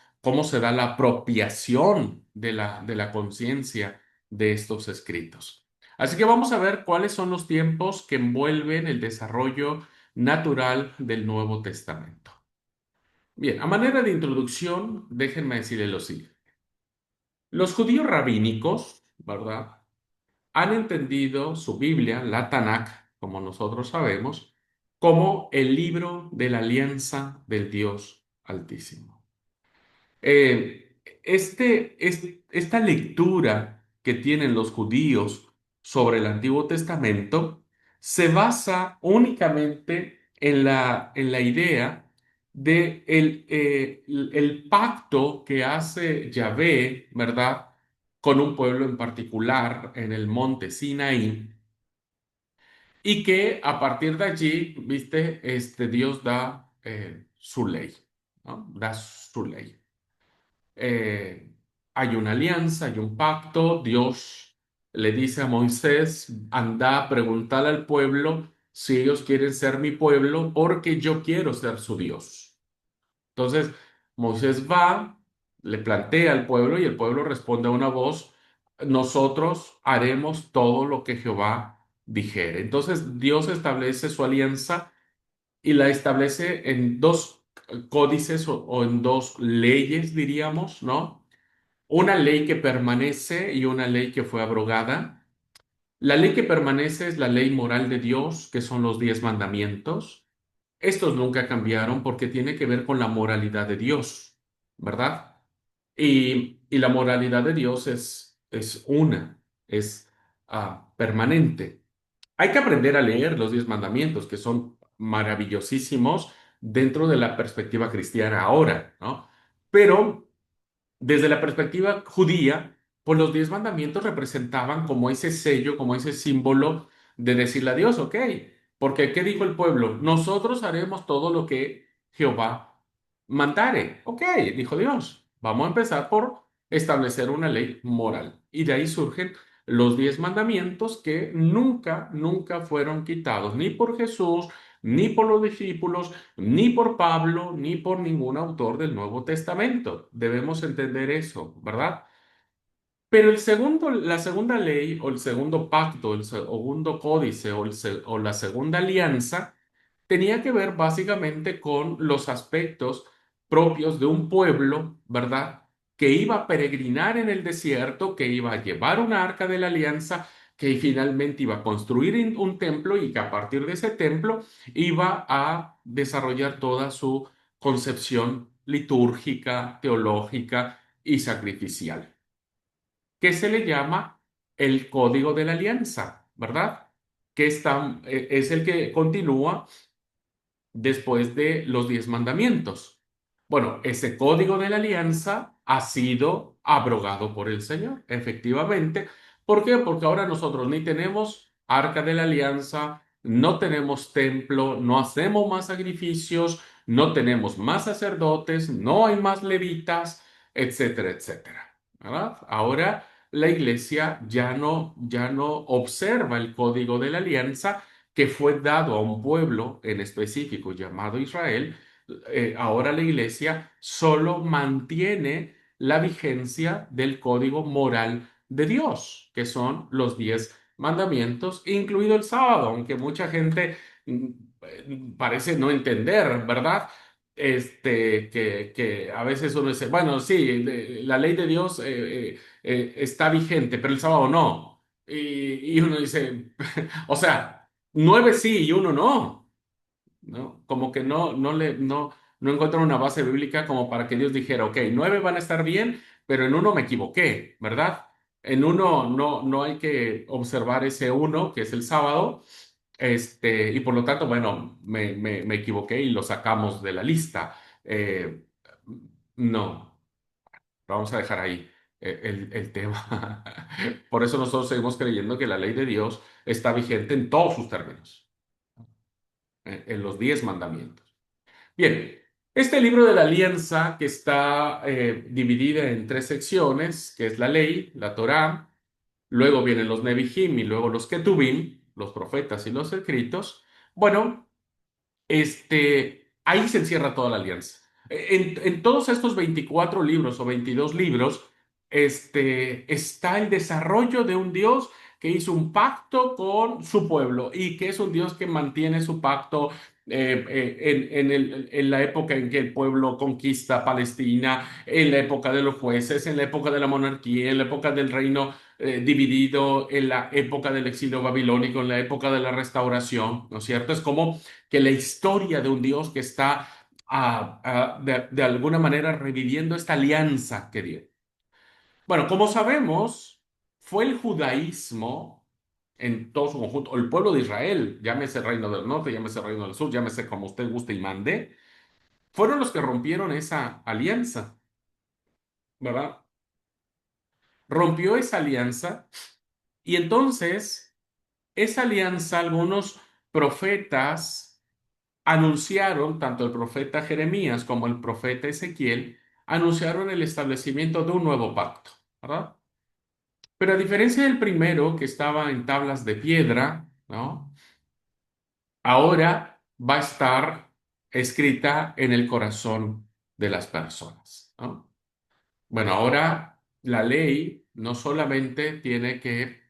S1: se da la apropiación de la conciencia de estos escritos. Así que vamos a ver cuáles son los tiempos que envuelven el desarrollo natural del Nuevo Testamento. Bien, a manera de introducción, déjenme decirles lo siguiente. Los judíos rabínicos, ¿verdad? Han entendido su Biblia, la Tanakh, como nosotros sabemos, como el libro de la alianza del Dios Altísimo. Esta lectura que tienen los judíos sobre el Antiguo Testamento se basa únicamente en la idea de el pacto que hace Yahvé, ¿verdad? Con un pueblo en particular en el monte Sinaí, y que a partir de allí, viste, Dios da su ley, ¿no? Da su ley. Eh, Hay una alianza, hay un pacto. Dios le dice a Moisés, anda a preguntarle al pueblo si ellos quieren ser mi pueblo porque yo quiero ser su Dios. Entonces, Moisés va, le plantea al pueblo y el pueblo responde a una voz, nosotros haremos todo lo que Jehová dijere. Entonces, Dios establece su alianza y la establece en dos códices o en dos leyes, diríamos, ¿no? Una ley que permanece y una ley que fue abrogada. La ley que permanece es la ley moral de Dios, que son los 10 mandamientos. Estos nunca cambiaron porque tiene que ver con la moralidad de Dios, ¿verdad? Y la moralidad de Dios es una, es permanente. Hay que aprender a leer los 10 mandamientos, que son maravillosísimos dentro de la perspectiva cristiana ahora, ¿no? Pero desde la perspectiva judía, pues los 10 mandamientos representaban como ese sello, como ese símbolo de decirle a Dios, ok, porque ¿qué dijo el pueblo? Nosotros haremos todo lo que Jehová mandare. Ok, dijo Dios. Vamos a empezar por establecer una ley moral. Y de ahí surgen los 10 mandamientos que nunca, nunca fueron quitados, ni por Jesús, ni por los discípulos, ni por Pablo, ni por ningún autor del Nuevo Testamento. Debemos entender eso, ¿verdad? Pero la segunda ley o el segundo pacto, el segundo códice o la segunda alianza tenía que ver básicamente con los aspectos propios de un pueblo, ¿verdad? Que iba a peregrinar en el desierto, que iba a llevar una arca de la alianza, que finalmente iba a construir un templo y que a partir de ese templo iba a desarrollar toda su concepción litúrgica, teológica y sacrificial, que se le llama el Código de la Alianza, ¿verdad? Es el que continúa después de los 10 mandamientos. Bueno, ese código de la alianza ha sido abrogado por el Señor, efectivamente. ¿Por qué? Porque ahora nosotros ni tenemos arca de la alianza, no tenemos templo, no hacemos más sacrificios, no tenemos más sacerdotes, no hay más levitas, etcétera, etcétera. ¿Verdad? Ahora la iglesia ya no observa el código de la alianza que fue dado a un pueblo en específico llamado Israel. Ahora la iglesia solo mantiene la vigencia del código moral de Dios, que son los 10 mandamientos, incluido el sábado, aunque mucha gente parece no entender, ¿verdad? Que a veces uno dice, bueno, sí, la ley de Dios está vigente, pero el sábado no. Y uno dice, o sea, 9 sí y uno no, ¿no? Como que no encuentran una base bíblica como para que Dios dijera, ok, 9 van a estar bien, pero en uno me equivoqué, ¿verdad? En uno no hay que observar ese uno, que es el sábado, Y por lo tanto, bueno, me equivoqué y lo sacamos de la lista. Eh, no, vamos a dejar ahí el tema. Por eso nosotros seguimos creyendo que la ley de Dios está vigente en todos sus términos, en los 10 mandamientos. Bien, este libro de la alianza que está dividida en 3 secciones, que es la ley, la Torá, luego vienen los Nevi'im y luego los Ketubim, los profetas y los escritos. Bueno, ahí se encierra toda la alianza. En todos estos 24 libros o 22 libros, está el desarrollo de un Dios que hizo un pacto con su pueblo y que es un Dios que mantiene su pacto en la época en que el pueblo conquista Palestina, en la época de los jueces, en la época de la monarquía, en la época del reino dividido, en la época del exilio babilónico, en la época de la restauración, ¿no es cierto? Es como que la historia de un Dios que está de alguna manera reviviendo esta alianza que dio. Bueno, como sabemos, fue el judaísmo en todo su conjunto, o el pueblo de Israel, llámese Reino del Norte, llámese Reino del Sur, llámese como usted guste y mande, fueron los que rompieron esa alianza, ¿verdad? Rompió esa alianza y entonces esa alianza algunos profetas anunciaron, tanto el profeta Jeremías como el profeta Ezequiel, anunciaron el establecimiento de un nuevo pacto, ¿verdad? Pero a diferencia del primero, que estaba en tablas de piedra, ¿no? Ahora va a estar escrita en el corazón de las personas, ¿no? Bueno, ahora la ley no solamente tiene que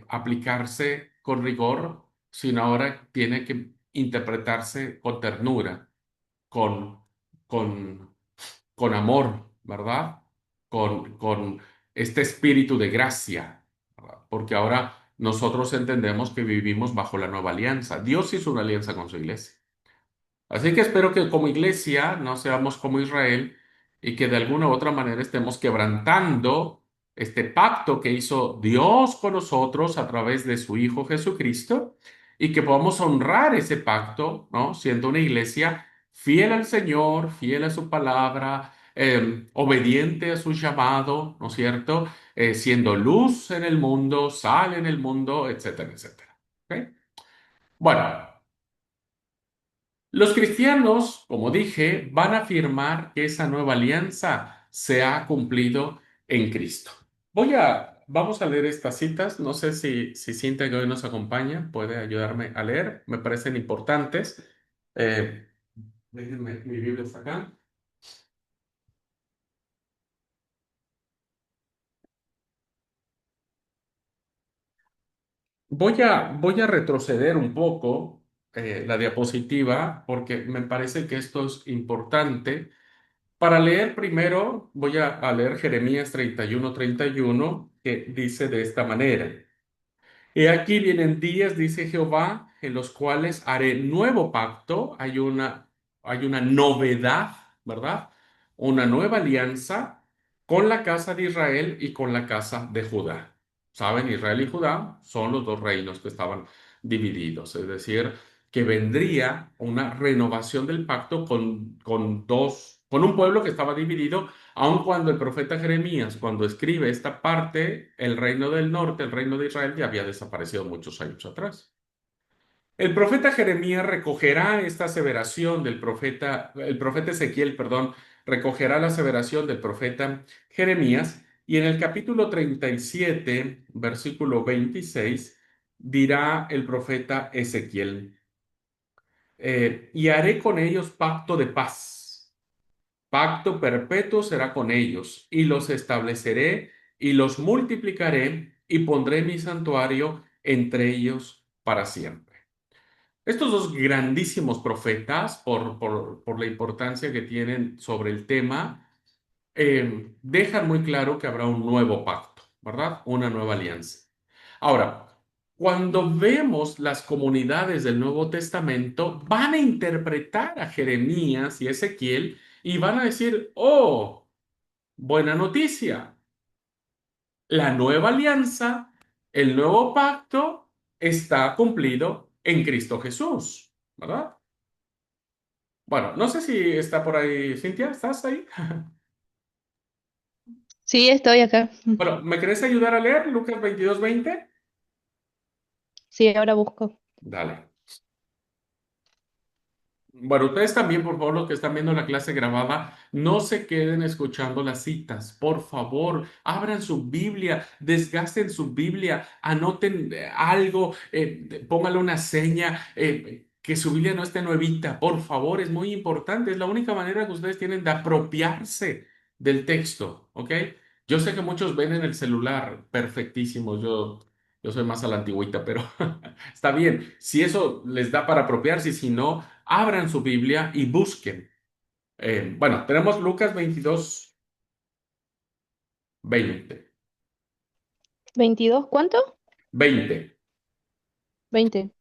S1: aplicarse con rigor, sino ahora tiene que interpretarse con ternura, con, con, con amor, ¿verdad? Con este espíritu de gracia, ¿verdad? Porque ahora nosotros entendemos que vivimos bajo la nueva alianza. Dios hizo una alianza con su iglesia. Así que espero que como iglesia no seamos como Israel y que de alguna u otra manera estemos quebrantando este pacto que hizo Dios con nosotros a través de su Hijo Jesucristo y que podamos honrar ese pacto, ¿no? Siendo una iglesia fiel al Señor, fiel a su palabra, obediente a su llamado, ¿no es cierto? Siendo luz en el mundo, sal en el mundo, etcétera, etcétera. ¿Ok? Bueno. Los cristianos, como dije, van a afirmar que esa nueva alianza se ha cumplido en Cristo. Vamos a leer estas citas. No sé si Cintia que hoy nos acompaña puede ayudarme a leer. Me parecen importantes. Eh, Déjenme, mi Biblia está acá. Voy a retroceder un poco la diapositiva porque me parece que esto es importante. Para leer primero, voy a leer Jeremías 31:31, que dice de esta manera. He aquí vienen días, dice Jehová, en los cuales haré nuevo pacto. Hay una novedad, ¿verdad? Una nueva alianza con la casa de Israel y con la casa de Judá. ¿Saben? Israel y Judá son los dos reinos que estaban divididos. Es decir, que vendría una renovación del pacto con un pueblo que estaba dividido. Aun cuando el profeta Jeremías, cuando escribe esta parte, el reino del norte, el reino de Israel, ya había desaparecido muchos años atrás. El profeta Jeremías recogerá esta aseveración del profeta, el profeta Ezequiel, perdón, recogerá la aseveración del profeta Jeremías y en el capítulo 37, versículo 26, dirá el profeta Ezequiel, y haré con ellos pacto de paz. Pacto perpetuo será con ellos, y los estableceré y los multiplicaré y pondré mi santuario entre ellos para siempre. Estos dos grandísimos profetas, por la importancia que tienen sobre el tema, dejan muy claro que habrá un nuevo pacto, ¿verdad? Una nueva alianza. Ahora, cuando vemos las comunidades del Nuevo Testamento, van a interpretar a Jeremías y Ezequiel y van a decir, oh, buena noticia, la nueva alianza, el nuevo pacto está cumplido en Cristo Jesús, ¿verdad? Bueno, no sé si está por ahí, Cintia, ¿estás ahí?
S2: Sí, estoy acá.
S1: Bueno, ¿me querés ayudar a leer Lucas 22:20?
S2: Sí, ahora busco.
S1: Dale. Bueno, ustedes también, por favor, los que están viendo la clase grabada, no se queden escuchando las citas. Por favor, abran su Biblia, desgasten su Biblia, anoten algo, póngale una seña, que su Biblia no esté nuevita. Por favor, es muy importante. Es la única manera que ustedes tienen de apropiarse del texto, ¿ok? Yo sé que muchos ven en el celular, perfectísimo. Yo soy más a la antigüita, pero está bien. Si eso les da para apropiarse, y si no abran su Biblia y busquen. Bueno, tenemos Lucas 22:20.
S2: 22, ¿cuánto?
S1: 20.
S2: 20.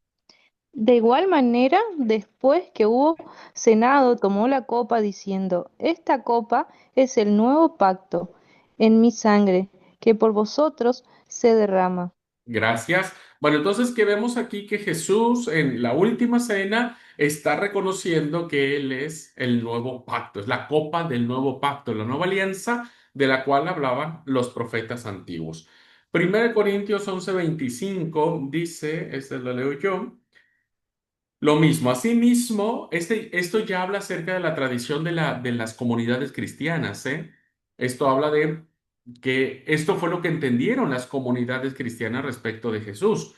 S2: De igual manera, después que hubo cenado, tomó la copa diciendo, esta copa es el nuevo pacto en mi sangre, que por vosotros se derrama.
S1: Gracias. Bueno, entonces que vemos aquí que Jesús en la última cena está reconociendo que Él es el nuevo pacto, es la copa del nuevo pacto, la nueva alianza de la cual hablaban los profetas antiguos. 1 Corintios 11:25 dice, este lo leo yo. Lo mismo, asimismo, esto ya habla acerca de la tradición de las comunidades cristianas, ¿eh? Esto habla de que esto fue lo que entendieron las comunidades cristianas respecto de Jesús.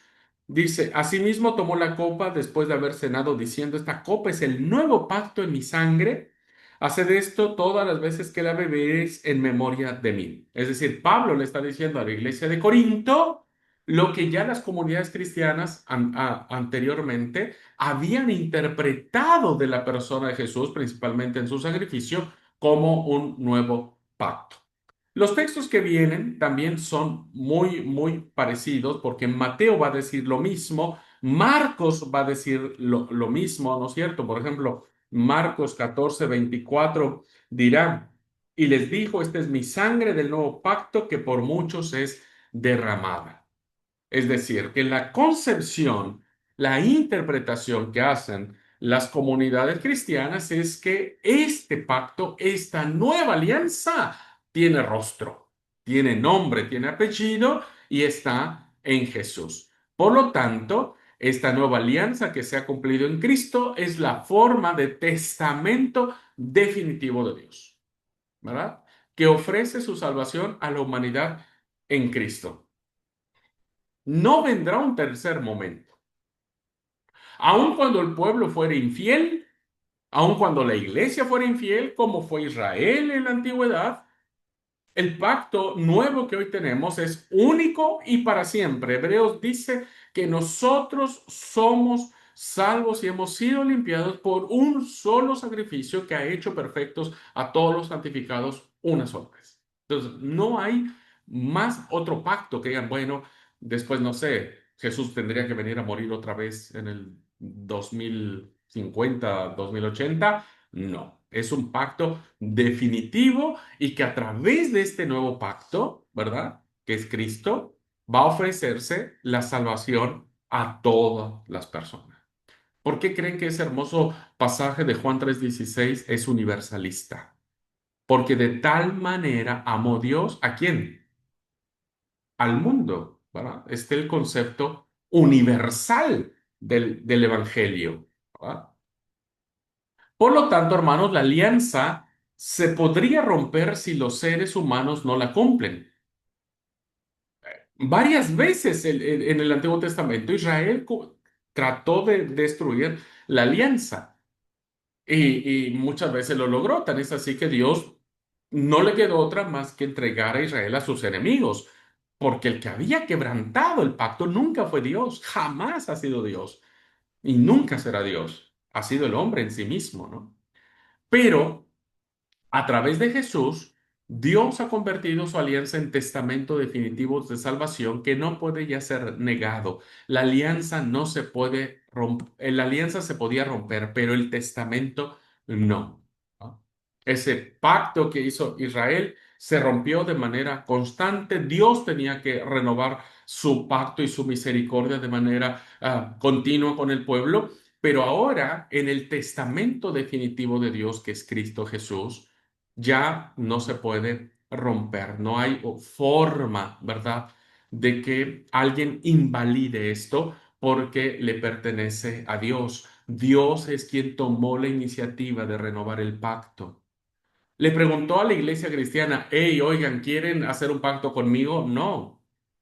S1: Dice, asimismo tomó la copa después de haber cenado diciendo, esta copa es el nuevo pacto en mi sangre. Haced esto todas las veces que la bebéis en memoria de mí. Es decir, Pablo le está diciendo a la iglesia de Corinto lo que ya las comunidades cristianas anteriormente habían interpretado de la persona de Jesús, principalmente en su sacrificio, como un nuevo pacto. Los textos que vienen también son muy, muy parecidos porque Mateo va a decir lo mismo, Marcos va a decir lo mismo, ¿no es cierto? Por ejemplo, Marcos 14:24 dirá, y les dijo, esta es mi sangre del nuevo pacto que por muchos es derramada. Es decir, que la concepción, la interpretación que hacen las comunidades cristianas es que este pacto, esta nueva alianza, tiene rostro, tiene nombre, tiene apellido y está en Jesús. Por lo tanto, esta nueva alianza que se ha cumplido en Cristo es la forma de testamento definitivo de Dios, ¿verdad? Que ofrece su salvación a la humanidad en Cristo. No vendrá un tercer momento. Aun cuando el pueblo fuera infiel, aun cuando la iglesia fuera infiel, como fue Israel en la antigüedad, el pacto nuevo que hoy tenemos es único y para siempre. Hebreos dice que nosotros somos salvos y hemos sido limpiados por un solo sacrificio que ha hecho perfectos a todos los santificados una sola vez. Entonces, no hay más otro pacto que digan, bueno, después no sé, Jesús tendría que venir a morir otra vez en el 2050, 2080. No, es un pacto definitivo y que a través de este nuevo pacto, ¿verdad? Que es Cristo, va a ofrecerse la salvación a todas las personas. ¿Por qué creen que ese hermoso pasaje de Juan 3:16 es universalista? Porque de tal manera amó Dios a quién? Al mundo, ¿verdad? Este es el concepto universal del Evangelio, ¿verdad? Por lo tanto, hermanos, la alianza se podría romper si los seres humanos no la cumplen. Varias veces en el Antiguo Testamento Israel trató de destruir la alianza y muchas veces lo logró. Tan es así que Dios no le quedó otra más que entregar a Israel a sus enemigos, porque el que había quebrantado el pacto nunca fue Dios, jamás ha sido Dios y nunca será Dios. Ha sido el hombre en sí mismo, ¿no? Pero a través de Jesús, Dios ha convertido su alianza en testamento definitivo de salvación que no puede ya ser negado. La alianza no se puede romper, la alianza se podía romper, pero el testamento no. ¿No? Ese pacto que hizo Israel se rompió de manera constante. Dios tenía que renovar su pacto y su misericordia de manera continua con el pueblo, pero ahora en el testamento definitivo de Dios, que es Cristo Jesús, ya no se puede romper, no hay forma, ¿verdad?, de que alguien invalide esto porque le pertenece a Dios. Dios es quien tomó la iniciativa de renovar el pacto. Le preguntó a la iglesia cristiana, hey, oigan, ¿quieren hacer un pacto conmigo? No,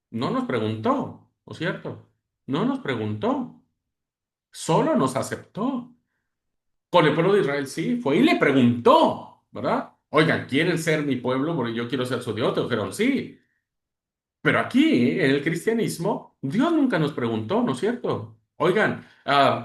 S1: no nos preguntó, ¿no es cierto? No nos preguntó, solo nos aceptó. Con el pueblo de Israel sí, fue y le preguntó, ¿verdad? Oigan, ¿quieren ser mi pueblo porque yo quiero ser su Dios? Dijeron sí. Pero aquí, en el cristianismo, Dios nunca nos preguntó, ¿no es cierto? Oigan,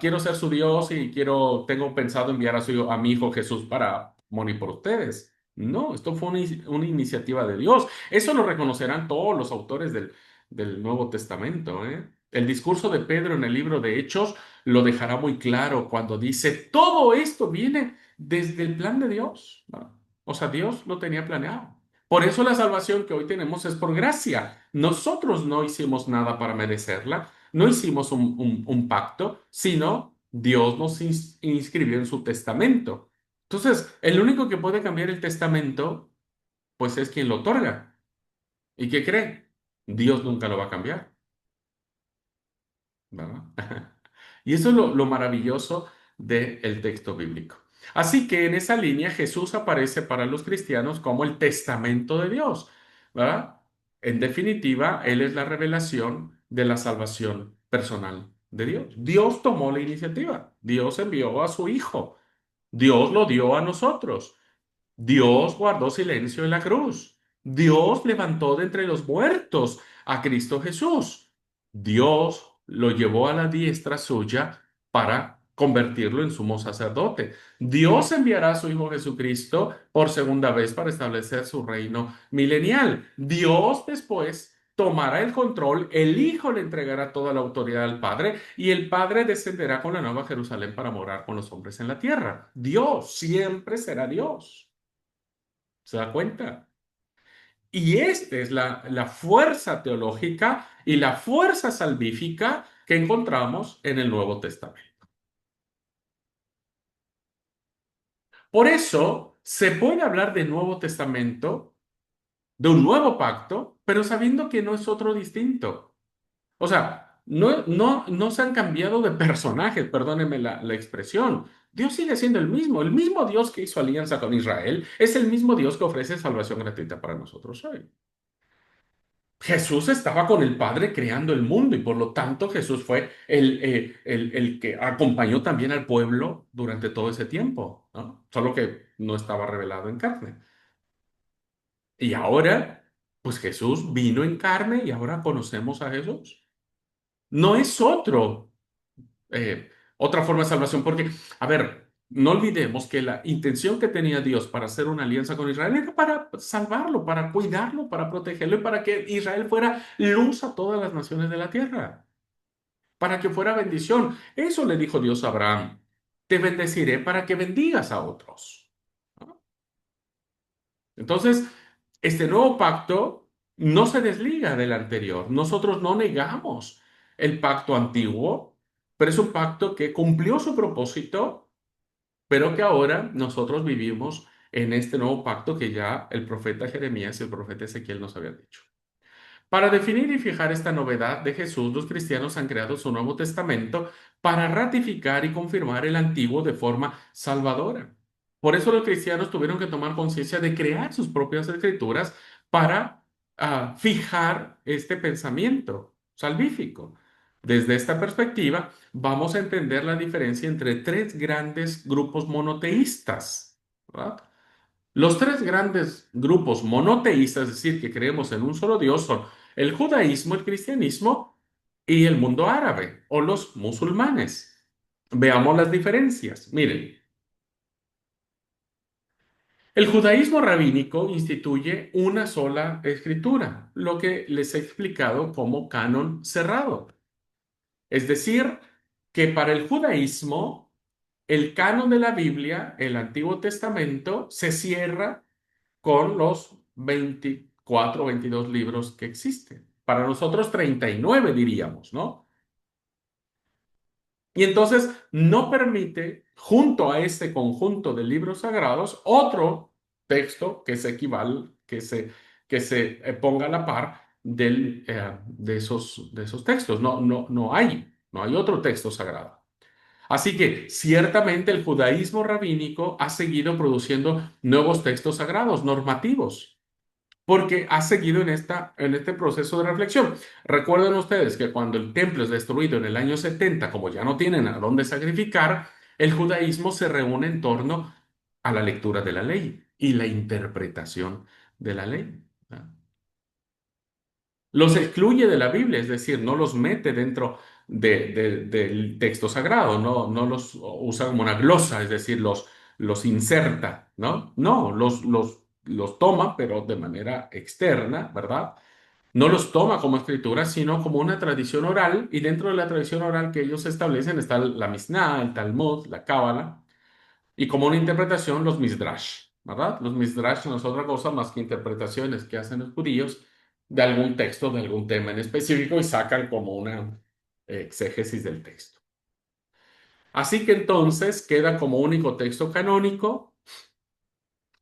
S1: quiero ser su Dios y tengo pensado enviar a mi hijo Jesús para morir por ustedes. No, esto fue una iniciativa de Dios. Eso lo reconocerán todos los autores del Nuevo Testamento, ¿eh? El discurso de Pedro en el libro de Hechos lo dejará muy claro cuando dice, todo esto viene desde el plan de Dios, ¿no? O sea, Dios lo tenía planeado. Por eso la salvación que hoy tenemos es por gracia. Nosotros no hicimos nada para merecerla, no hicimos un pacto, sino Dios nos inscribió en su testamento. Entonces, el único que puede cambiar el testamento, pues es quien lo otorga. ¿Y qué cree? Dios nunca lo va a cambiar, ¿verdad? Y eso es lo maravilloso del texto bíblico. Así que en esa línea Jesús aparece para los cristianos como el testamento de Dios, ¿verdad? En definitiva, Él es la revelación de la salvación personal de Dios. Dios tomó la iniciativa, Dios envió a su Hijo, Dios lo dio a nosotros. Dios guardó silencio en la cruz. Dios levantó de entre los muertos a Cristo Jesús. Dios lo llevó a la diestra suya para convertirlo en sumo sacerdote. Dios enviará a su Hijo Jesucristo por segunda vez para establecer su reino milenial. Dios después tomará el control, el Hijo le entregará toda la autoridad al Padre y el Padre descenderá con la nueva Jerusalén para morar con los hombres en la tierra. Dios siempre será Dios. ¿Se da cuenta? Y esta es la fuerza teológica y la fuerza salvífica que encontramos en el Nuevo Testamento. Por eso se puede hablar de Nuevo Testamento, de un nuevo pacto, pero sabiendo que no es otro distinto. O sea, no se han cambiado de personajes, perdónenme la expresión. Dios sigue siendo el mismo Dios que hizo alianza con Israel, es el mismo Dios que ofrece salvación gratuita para nosotros hoy. Jesús estaba con el Padre creando el mundo y por lo tanto Jesús fue el que acompañó también al pueblo durante todo ese tiempo, ¿no? Solo que no estaba revelado en carne. Y ahora, pues Jesús vino en carne y ahora conocemos a Jesús. No es otra forma de salvación, porque, a ver, no olvidemos que la intención que tenía Dios para hacer una alianza con Israel era para salvarlo, para cuidarlo, para protegerlo y para que Israel fuera luz a todas las naciones de la tierra, para que fuera bendición. Eso le dijo Dios a Abraham, te bendeciré para que bendigas a otros. ¿No? Entonces, este nuevo pacto no se desliga del anterior. Nosotros no negamos el pacto antiguo, pero es un pacto que cumplió su propósito, pero que ahora nosotros vivimos en este nuevo pacto que ya el profeta Jeremías y el profeta Ezequiel nos habían dicho. Para definir y fijar esta novedad de Jesús, los cristianos han creado su Nuevo Testamento para ratificar y confirmar el Antiguo de forma salvadora. Por eso los cristianos tuvieron que tomar conciencia de crear sus propias escrituras para fijar este pensamiento salvífico. Desde esta perspectiva, vamos a entender la diferencia entre tres grandes grupos monoteístas, ¿verdad? Los tres grandes grupos monoteístas, es decir, que creemos en un solo Dios, son el judaísmo, el cristianismo y el mundo árabe o los musulmanes. Veamos las diferencias. Miren, el judaísmo rabínico instituye una sola escritura, lo que les he explicado como canon cerrado. Es decir, que para el judaísmo, el canon de la Biblia, el Antiguo Testamento, se cierra con los 24 o 22 libros que existen. para nosotros 39 diríamos, ¿no? Y entonces no permite, junto a este conjunto de libros sagrados, otro texto que se que se ponga a la par de esos textos. No hay otro texto sagrado. Así que ciertamente el judaísmo rabínico ha seguido produciendo nuevos textos sagrados, normativos, porque ha seguido en este proceso de reflexión. Recuerden ustedes que cuando el templo es destruido en el año 70, como ya no tienen a dónde sacrificar, el judaísmo se reúne en torno a la lectura de la ley y la interpretación de la ley. Los excluye de la Biblia, es decir, no los mete dentro del texto sagrado, no los usa como una glosa, es decir, los inserta, ¿no? No, los toma, pero de manera externa, ¿verdad? No los toma como escritura, sino como una tradición oral, y dentro de la tradición oral que ellos establecen está la Mishnah, el Talmud, la Cábala, y como una interpretación, los Midrash, ¿verdad? Los Midrash no es otra cosa más que interpretaciones que hacen los judíos de algún texto, de algún tema en específico, y sacan como una exégesis del texto. Así que entonces queda como único texto canónico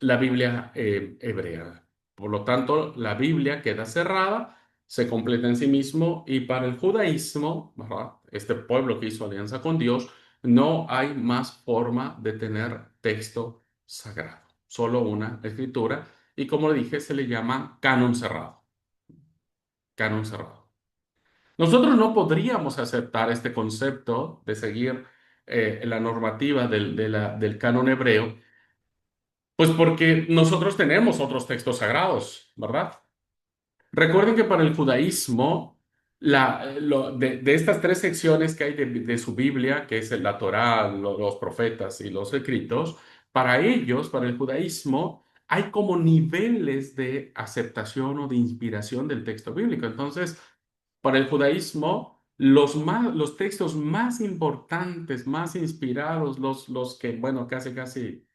S1: la Biblia hebrea. Por lo tanto, la Biblia queda cerrada, se completa en sí mismo y para el judaísmo, ¿verdad? Este pueblo que hizo alianza con Dios, no hay más forma de tener texto sagrado, solo una escritura y como le dije, se le llama canon cerrado, canon cerrado. Nosotros no podríamos aceptar este concepto de seguir la normativa del canon hebreo pues porque nosotros tenemos otros textos sagrados, ¿verdad? Recuerden que para el judaísmo, de estas tres secciones que hay de su Biblia, que es la Torá, los profetas y los escritos, para ellos, para el judaísmo, hay como niveles de aceptación o de inspiración del texto bíblico. Entonces, para el judaísmo, los textos más importantes, más inspirados, los que, bueno, casi, casi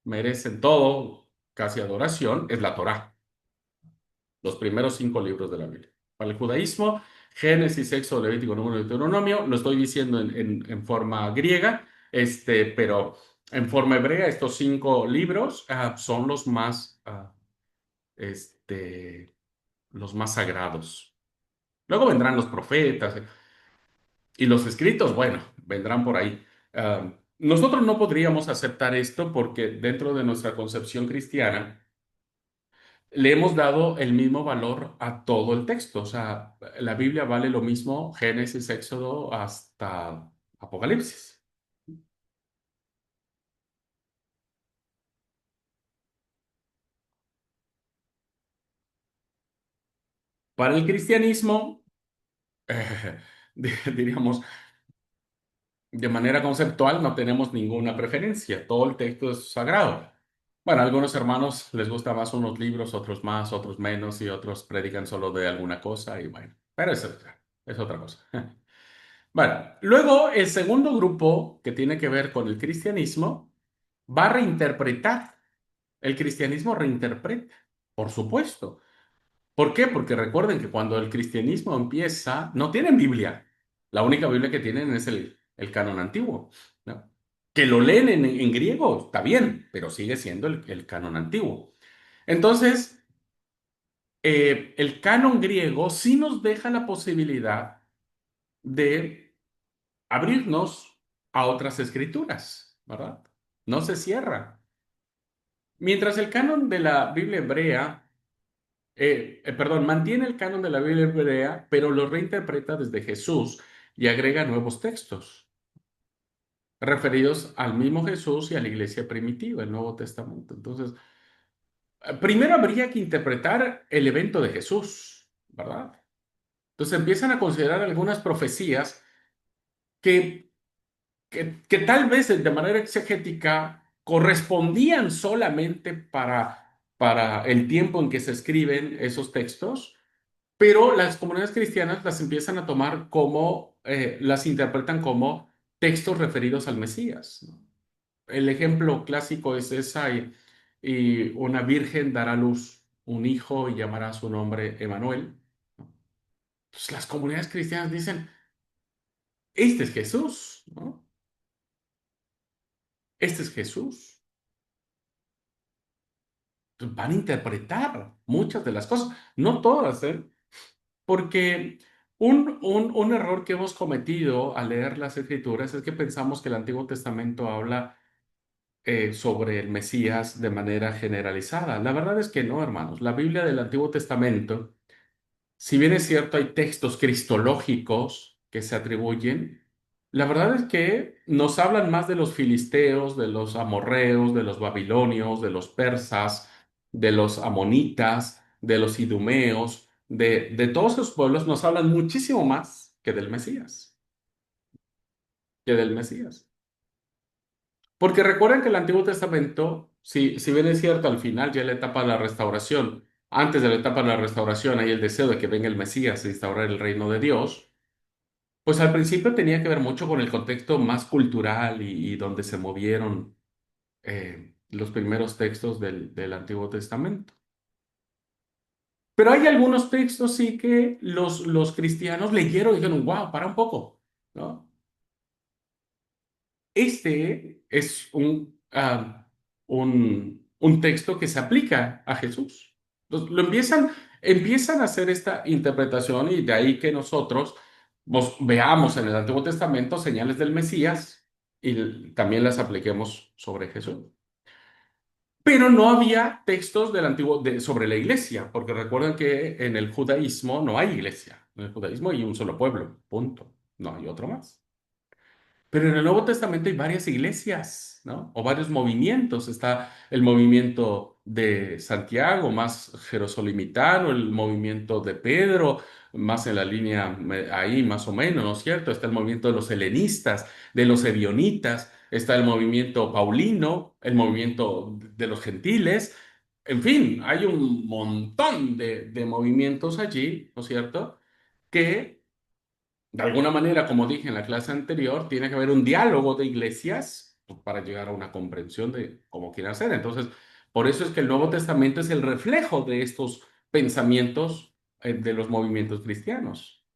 S1: merecen todo, casi adoración, es la Torá, los primeros 5 libros de la Biblia. Para el judaísmo, Génesis, Éxodo, Levítico, Número y Deuteronomio, lo estoy diciendo en forma griega, pero en forma hebrea, estos 5 libros son los más sagrados. Luego vendrán los profetas y los escritos, bueno, vendrán por ahí. Nosotros no podríamos aceptar esto porque dentro de nuestra concepción cristiana, le hemos dado el mismo valor a todo el texto. O sea, la Biblia vale lo mismo Génesis, Éxodo hasta Apocalipsis. Para el cristianismo, diríamos, de manera conceptual no tenemos ninguna preferencia. Todo el texto es sagrado. Bueno, a algunos hermanos les gusta más unos libros, otros más, otros menos, y otros predican solo de alguna cosa, y bueno, pero eso es otra cosa. Bueno, luego el segundo grupo que tiene que ver con el cristianismo va a reinterpretar. El cristianismo reinterpreta, por supuesto. ¿Por qué? Porque recuerden que cuando el cristianismo empieza, no tienen Biblia. La única Biblia que tienen es el canon antiguo, ¿no? Que lo leen en griego, está bien, pero sigue siendo el canon antiguo. Entonces, el canon griego sí nos deja la posibilidad de abrirnos a otras escrituras, ¿verdad? No se cierra. Mientras el canon de la Biblia hebrea, perdón, mantiene el canon de la Biblia hebrea, pero lo reinterpreta desde Jesús y agrega nuevos textos referidos al mismo Jesús y a la iglesia primitiva, el Nuevo Testamento. Entonces, primero habría que interpretar el evento de Jesús, ¿verdad? Entonces empiezan a considerar algunas profecías que que tal vez de manera exegética correspondían solamente para el tiempo en que se escriben esos textos, pero las comunidades cristianas las empiezan a tomar las interpretan como textos referidos al Mesías, ¿no? El ejemplo clásico es esa, y una virgen dará a luz un hijo y llamará su nombre Emanuel. Pues las comunidades cristianas dicen, este es Jesús, ¿no? Este es Jesús. Van a interpretar muchas de las cosas, no todas, ¿eh? Porque un error que hemos cometido al leer las Escrituras es que pensamos que el Antiguo Testamento habla sobre el Mesías de manera generalizada. La verdad es que no, hermanos. La Biblia del Antiguo Testamento, si bien es cierto, hay textos cristológicos que se atribuyen, la verdad es que nos hablan más de los filisteos, de los amorreos, de los babilonios, de los persas, de los amonitas, de los idumeos, de todos esos pueblos, nos hablan muchísimo más que del Mesías, que del Mesías. Porque recuerden que el Antiguo Testamento, si bien es cierto, al final ya es la etapa de la restauración, antes de la etapa de la restauración hay el deseo de que venga el Mesías a instaurar el reino de Dios, pues al principio tenía que ver mucho con el contexto más cultural y donde se movieron los primeros textos del Antiguo Testamento. Pero hay algunos textos sí que los cristianos leyeron y dijeron, wow, para un poco, ¿no? Este es un texto que se aplica a Jesús. Entonces, empiezan a hacer esta interpretación y de ahí que nosotros veamos en el Antiguo Testamento señales del Mesías y también las apliquemos sobre Jesús. Pero no había textos del sobre la iglesia, porque recuerden que en el judaísmo no hay iglesia. En el judaísmo hay un solo pueblo, punto. No hay otro más. Pero en el Nuevo Testamento hay varias iglesias, ¿no? O varios movimientos. Está el movimiento de Santiago, más jerosolimitano, el movimiento de Pedro, más en la línea ahí, más o menos, ¿no es cierto? Está el movimiento de los helenistas, de los ebionitas, está el movimiento paulino, el movimiento de los gentiles. En fin, hay un montón de movimientos allí, ¿no es cierto? Que de alguna manera, como dije en la clase anterior, tiene que haber un diálogo de iglesias pues, para llegar a una comprensión de cómo quieren hacer. Entonces, por eso es que el Nuevo Testamento es el reflejo de estos pensamientos de los movimientos cristianos.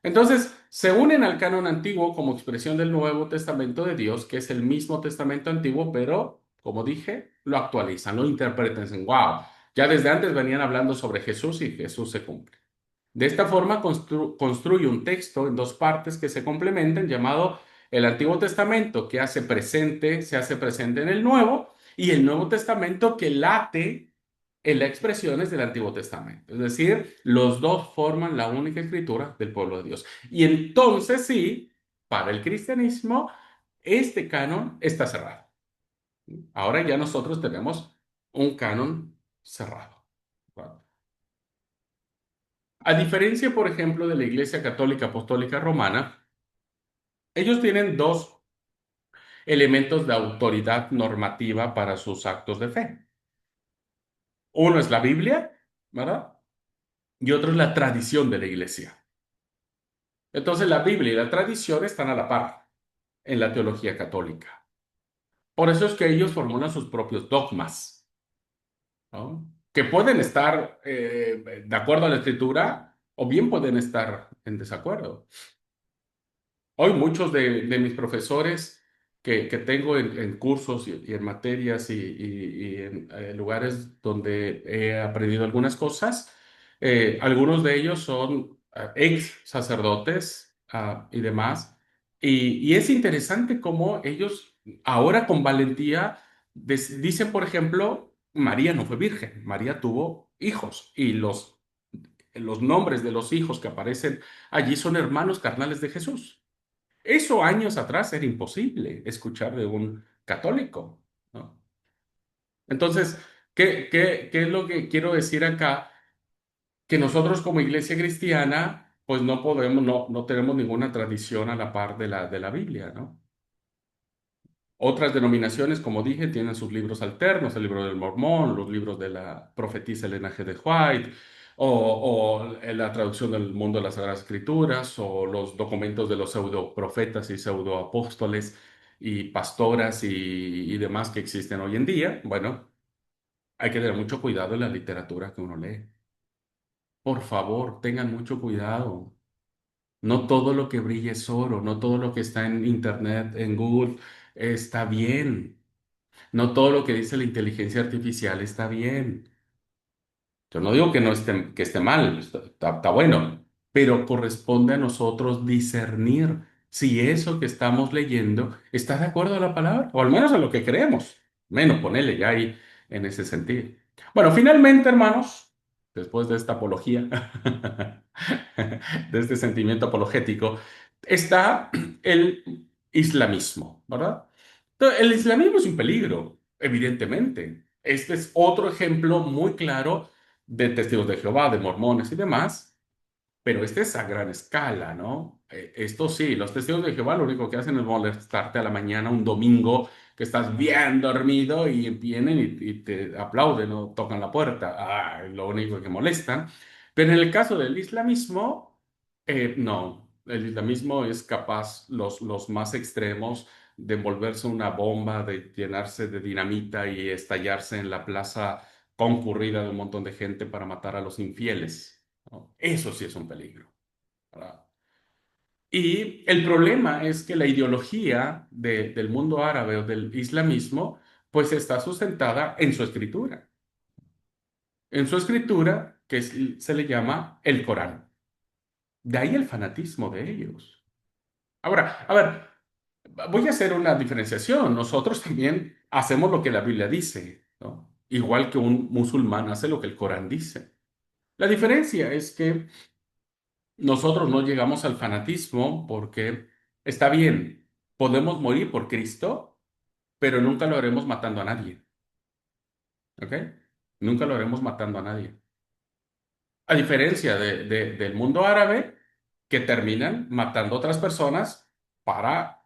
S1: Entonces, se unen al canon antiguo como expresión del Nuevo Testamento de Dios, que es el mismo Testamento antiguo, pero, como dije, lo actualizan, lo interpretan, dicen, wow, ya desde antes venían hablando sobre Jesús y Jesús se cumple. De esta forma construye un texto en dos partes que se complementan, llamado el Antiguo Testamento, que se hace presente en el Nuevo, y el Nuevo Testamento que late en las expresiones del Antiguo Testamento. Es decir, los dos forman la única escritura del pueblo de Dios. Y entonces sí, para el cristianismo, este canon está cerrado. Ahora ya nosotros tenemos un canon cerrado. A diferencia, por ejemplo, de la Iglesia Católica Apostólica Romana, ellos tienen dos elementos de autoridad normativa para sus actos de fe. Uno es la Biblia, ¿verdad? Y otro es la tradición de la Iglesia. Entonces, la Biblia y la tradición están a la par en la teología católica. Por eso es que ellos formulan sus propios dogmas, ¿no? Que pueden estar de acuerdo a la Escritura o bien pueden estar en desacuerdo. Hoy muchos de mis profesores que tengo en cursos y en materias y en lugares donde he aprendido algunas cosas, algunos de ellos son ex sacerdotes y demás. Y es interesante cómo ellos ahora con valentía dicen, por ejemplo, María no fue virgen, María tuvo hijos y los nombres de los hijos que aparecen allí son hermanos carnales de Jesús. Eso años atrás era imposible escuchar de un católico, ¿no? Entonces, ¿qué es lo que quiero decir acá? Que nosotros como iglesia cristiana, pues no podemos, no tenemos ninguna tradición a la par de la Biblia, ¿no? Otras denominaciones, como dije, tienen sus libros alternos, el libro del Mormón, los libros de la profetisa Elena G. de White, o la traducción del mundo de las Sagradas Escrituras, o los documentos de los pseudo profetas y pseudo apóstoles y pastoras y demás que existen hoy en día. Bueno, hay que tener mucho cuidado en la literatura que uno lee. Por favor, tengan mucho cuidado. No todo lo que brilla es oro, no todo lo que está en Internet, en Google, está bien. No todo lo que dice la inteligencia artificial está bien. Yo no digo que no esté, que esté mal, está bueno, pero corresponde a nosotros discernir si eso que estamos leyendo está de acuerdo a la palabra, o al menos a lo que creemos. Menos ponerle ya ahí en ese sentido. Bueno, finalmente, hermanos, después de esta apología, de este sentimiento apologético, está el islamismo, ¿verdad? Entonces, el islamismo es un peligro, evidentemente. Este es otro ejemplo muy claro de testigos de Jehová, de mormones y demás, pero este es a gran escala, ¿no? Esto sí, los testigos de Jehová lo único que hacen es molestarte a la mañana un domingo que estás bien dormido y vienen y te aplauden o tocan la puerta. Ah, es lo único que molestan. Pero en el caso del islamismo, no. El islamismo es capaz, los más extremos, de envolverse una bomba, de llenarse de dinamita y estallarse en la plaza concurrida de un montón de gente para matar a los infieles, ¿no? Eso sí es un peligro, ¿verdad? Y el problema es que la ideología del mundo árabe o del islamismo, pues está sustentada en su escritura. En su escritura, se le llama el Corán. De ahí el fanatismo de ellos. Ahora, a ver, voy a hacer una diferenciación. Nosotros también hacemos lo que la Biblia dice, ¿no? Igual que un musulmán hace lo que el Corán dice. La diferencia es que nosotros no llegamos al fanatismo porque está bien, podemos morir por Cristo, pero nunca lo haremos matando a nadie, ¿ok? Nunca lo haremos matando a nadie. A diferencia del mundo árabe, que terminan matando a otras personas para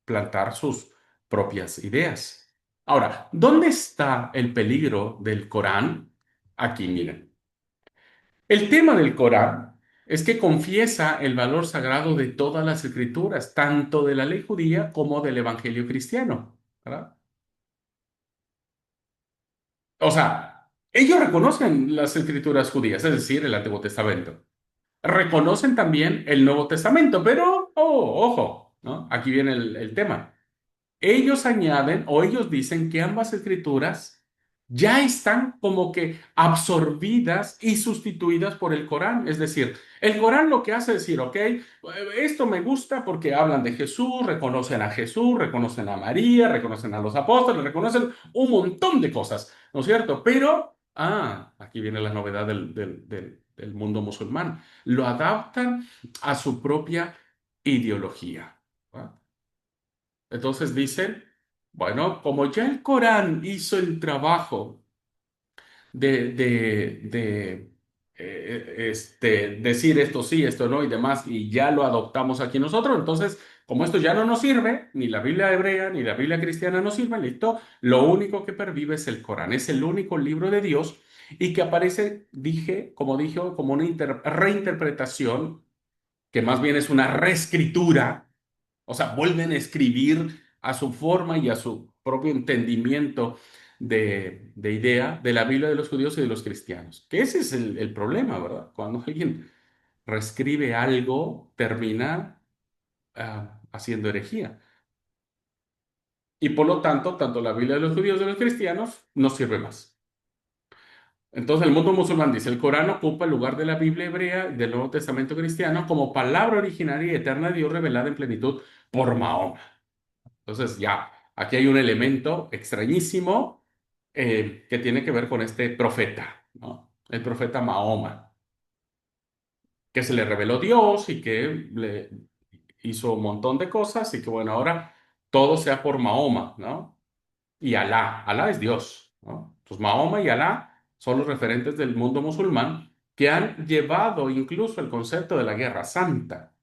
S1: plantar sus propias ideas. Ahora, ¿dónde está el peligro del Corán? Aquí, miren. El tema del Corán es que confiesa el valor sagrado de todas las escrituras, tanto de la ley judía como del evangelio cristiano, ¿verdad? O sea, ellos reconocen las escrituras judías, es decir, el Antiguo Testamento. Reconocen también el Nuevo Testamento, pero, oh, ojo, ¿no? Aquí viene el tema. Ellos añaden o ellos dicen que ambas escrituras ya están como que absorbidas y sustituidas por el Corán. Es decir, el Corán lo que hace es decir, ok, esto me gusta porque hablan de Jesús, reconocen a María, reconocen a los apóstoles, reconocen un montón de cosas, ¿no es cierto? Pero, aquí viene la novedad del mundo musulmán. Lo adaptan a su propia ideología. ¿Va? Entonces dicen, bueno, como ya el Corán hizo el trabajo de decir esto sí, esto no y demás, y ya lo adoptamos aquí nosotros, entonces, como esto ya no nos sirve, ni la Biblia hebrea ni la Biblia cristiana nos sirve, listo, lo único que pervive es el Corán, es el único libro de Dios y que aparece, como dije, como una reinterpretación, que más bien es una reescritura, o sea, vuelven a escribir a su forma y a su propio entendimiento de idea de la Biblia de los judíos y de los cristianos. Que ese es el problema, ¿verdad? Cuando alguien reescribe algo, termina haciendo herejía. Y por lo tanto, tanto la Biblia de los judíos y de los cristianos no sirve más. Entonces el mundo musulmán dice, el Corán ocupa el lugar de la Biblia hebrea y del Nuevo Testamento cristiano como palabra originaria y eterna de Dios revelada en plenitud por Mahoma. Entonces, ya, aquí hay un elemento extrañísimo que tiene que ver con este profeta, ¿no? El profeta Mahoma, que se le reveló Dios y que le hizo un montón de cosas y que, bueno, ahora todo sea por Mahoma, ¿no? Y Alá, Alá es Dios, ¿no? Entonces, Mahoma y Alá son los referentes del mundo musulmán que han llevado incluso el concepto de la guerra santa.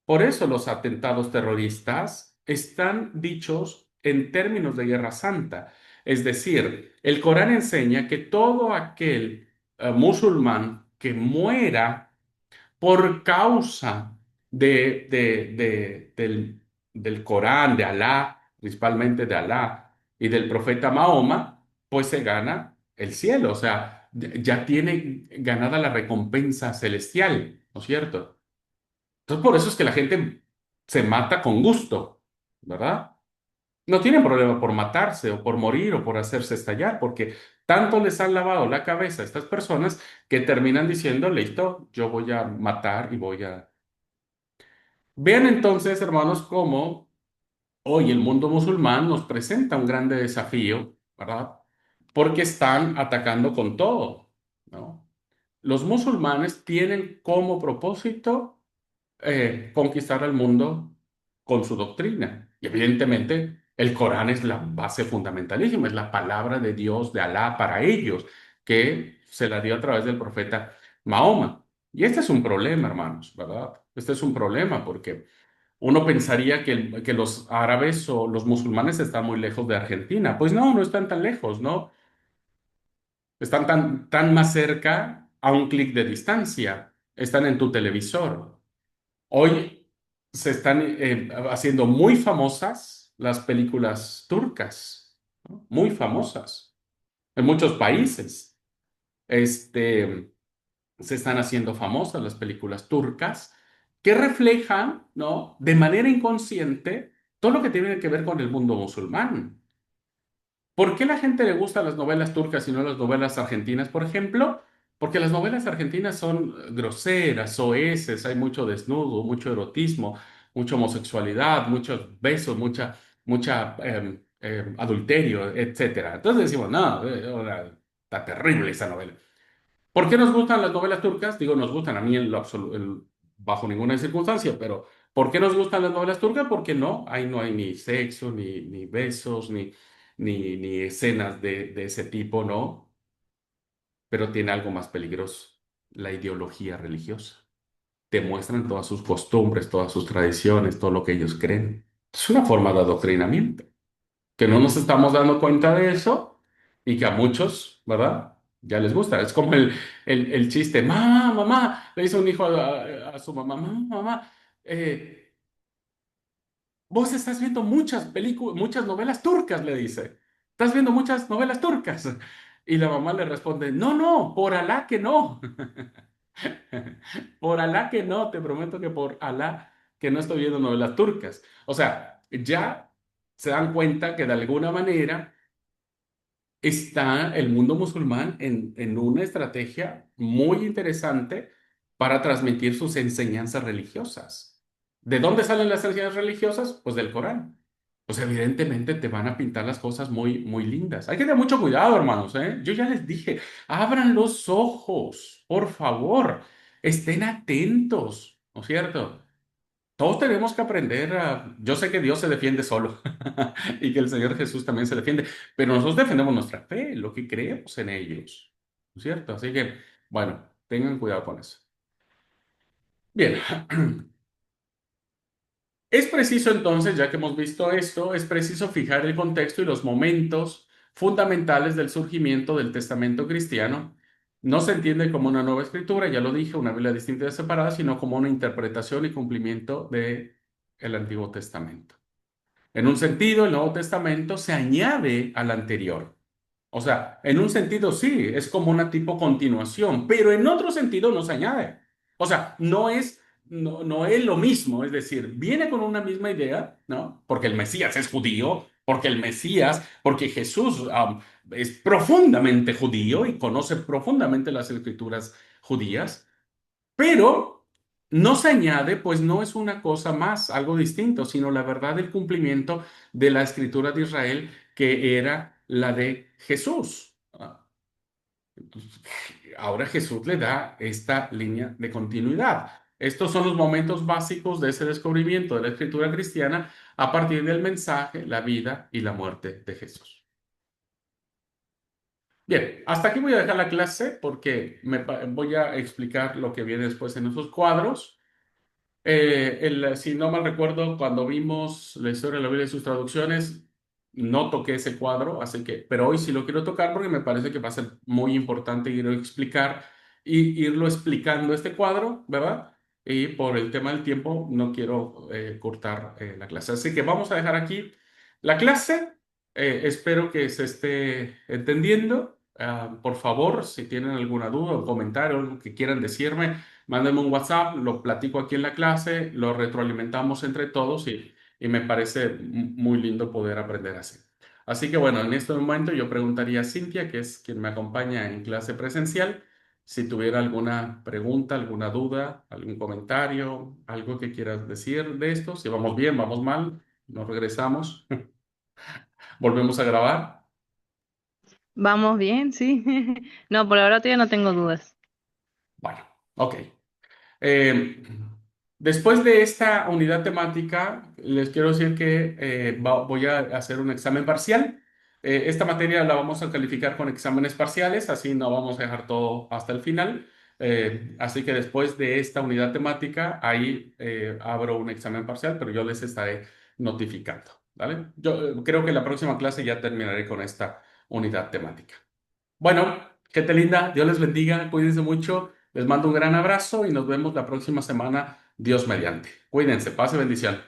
S1: Por eso los atentados terroristas están dichos en términos de guerra santa. Es decir, el Corán enseña que todo aquel musulmán que muera por causa del Corán, de Alá, principalmente de Alá y del profeta Mahoma, pues se gana el cielo. O sea, ya tiene ganada la recompensa celestial, ¿no es cierto? Entonces, por eso es que la gente se mata con gusto, ¿verdad? No tienen problema por matarse o por morir o por hacerse estallar, porque tanto les han lavado la cabeza a estas personas que terminan diciendo, listo, yo voy a matar y voy a... Vean entonces, hermanos, cómo hoy el mundo musulmán nos presenta un grande desafío, ¿verdad? Porque están atacando con todo, ¿no? Los musulmanes tienen como propósito conquistar al mundo con su doctrina. Y evidentemente el Corán es la base fundamentalísima, es la palabra de Dios, de Alá para ellos, que se la dio a través del profeta Mahoma. Y este es un problema, hermanos, ¿verdad? Este es un problema porque uno pensaría que los árabes o los musulmanes están muy lejos de Argentina. Pues no, no están tan lejos, ¿no? Están tan más cerca a un clic de distancia. Están en tu televisor. Hoy se están haciendo muy famosas las películas turcas, ¿no? Muy famosas en muchos países. Este, se están haciendo famosas las películas turcas que reflejan, ¿no? De manera inconsciente todo lo que tiene que ver con el mundo musulmán. ¿Por qué la gente le gustan las novelas turcas y no las novelas argentinas, por ejemplo? Porque las novelas argentinas son groseras, soeces, hay mucho desnudo, mucho erotismo, mucha homosexualidad, muchos besos, mucha adulterio, etcétera. Entonces decimos, no, ahora está terrible esa novela. ¿Por qué nos gustan las novelas turcas? Digo, nos gustan a mí en lo bajo ninguna circunstancia, pero ¿por qué nos gustan las novelas turcas? Porque no, ahí no hay ni sexo, ni besos, ni escenas de ese tipo, ¿no? Pero tiene algo más peligroso, la ideología religiosa. Te muestran todas sus costumbres, todas sus tradiciones, todo lo que ellos creen. Es una forma de adoctrinamiento que no nos estamos dando cuenta de eso y que a muchos, ¿verdad? Ya les gusta. Es como el chiste, mamá, mamá, le dice un hijo a su mamá, mamá, mamá, eh, vos estás viendo muchas películas, muchas novelas turcas, le dice. Estás viendo muchas novelas turcas. Y la mamá le responde, no, no, por Alá que no. Por Alá que no, te prometo que por Alá que no estoy viendo novelas turcas. O sea, ya se dan cuenta que de alguna manera está el mundo musulmán en una estrategia muy interesante para transmitir sus enseñanzas religiosas. ¿De dónde salen las enseñanzas religiosas? Pues del Corán. Pues evidentemente te van a pintar las cosas muy, muy lindas. Hay que tener mucho cuidado, hermanos, ¿eh? Yo ya les dije, abran los ojos, por favor, estén atentos, ¿no es cierto? Todos tenemos que aprender a... Yo sé que Dios se defiende solo y que el Señor Jesús también se defiende, pero nosotros defendemos nuestra fe, lo que creemos en ellos, ¿no es cierto? Así que, bueno, tengan cuidado con eso. Bien, es preciso entonces, ya que hemos visto esto, es preciso fijar el contexto y los momentos fundamentales del surgimiento del testamento cristiano. No se entiende como una nueva escritura, ya lo dije, una Biblia distinta y separada, sino como una interpretación y cumplimiento del Antiguo Testamento. En un sentido, el Nuevo Testamento se añade al anterior. O sea, en un sentido sí, es como una tipo continuación, pero en otro sentido no se añade. O sea, no es lo mismo, es decir, viene con una misma idea, ¿no? Porque el Mesías es judío, porque Jesús es profundamente judío y conoce profundamente las escrituras judías. Pero no se añade, pues no es una cosa más, algo distinto, sino la verdad del cumplimiento de la escritura de Israel, que era la de Jesús. Entonces, ahora Jesús le da esta línea de continuidad. Estos son los momentos básicos de ese descubrimiento de la escritura cristiana a partir del mensaje, la vida y la muerte de Jesús. Bien, hasta aquí voy a dejar la clase porque voy a explicar lo que viene después en esos cuadros. Si no mal recuerdo, cuando vimos la historia de la Biblia y sus traducciones, no toqué ese cuadro, así que, pero hoy sí lo quiero tocar porque me parece que va a ser muy importante irlo explicando este cuadro, ¿verdad? Y por el tema del tiempo no quiero cortar la clase. Así que vamos a dejar aquí la clase. Espero que se esté entendiendo. Por favor, si tienen alguna duda o comentario, algo que quieran decirme, mándenme un WhatsApp, lo platico aquí en la clase, lo retroalimentamos entre todos y me parece muy lindo poder aprender así. Así que bueno, en este momento yo preguntaría a Cintia, que es quien me acompaña en clase presencial, si tuviera alguna pregunta, alguna duda, algún comentario, algo que quieras decir de esto, si vamos bien, vamos mal, nos regresamos, volvemos a grabar.
S2: Vamos bien, sí. No, por ahora todavía no tengo dudas.
S1: Bueno, ok. Eh, Después de esta unidad temática, les quiero decir que voy a hacer un examen parcial. Esta materia la vamos a calificar con exámenes parciales, así no vamos a dejar todo hasta el final. Así que después de esta unidad temática, ahí abro un examen parcial, pero yo les estaré notificando, ¿vale? Yo creo que la próxima clase ya terminaré con esta unidad temática. Bueno, gente linda, Dios les bendiga, cuídense mucho, les mando un gran abrazo y nos vemos la próxima semana, Dios mediante. Cuídense, pase bendición.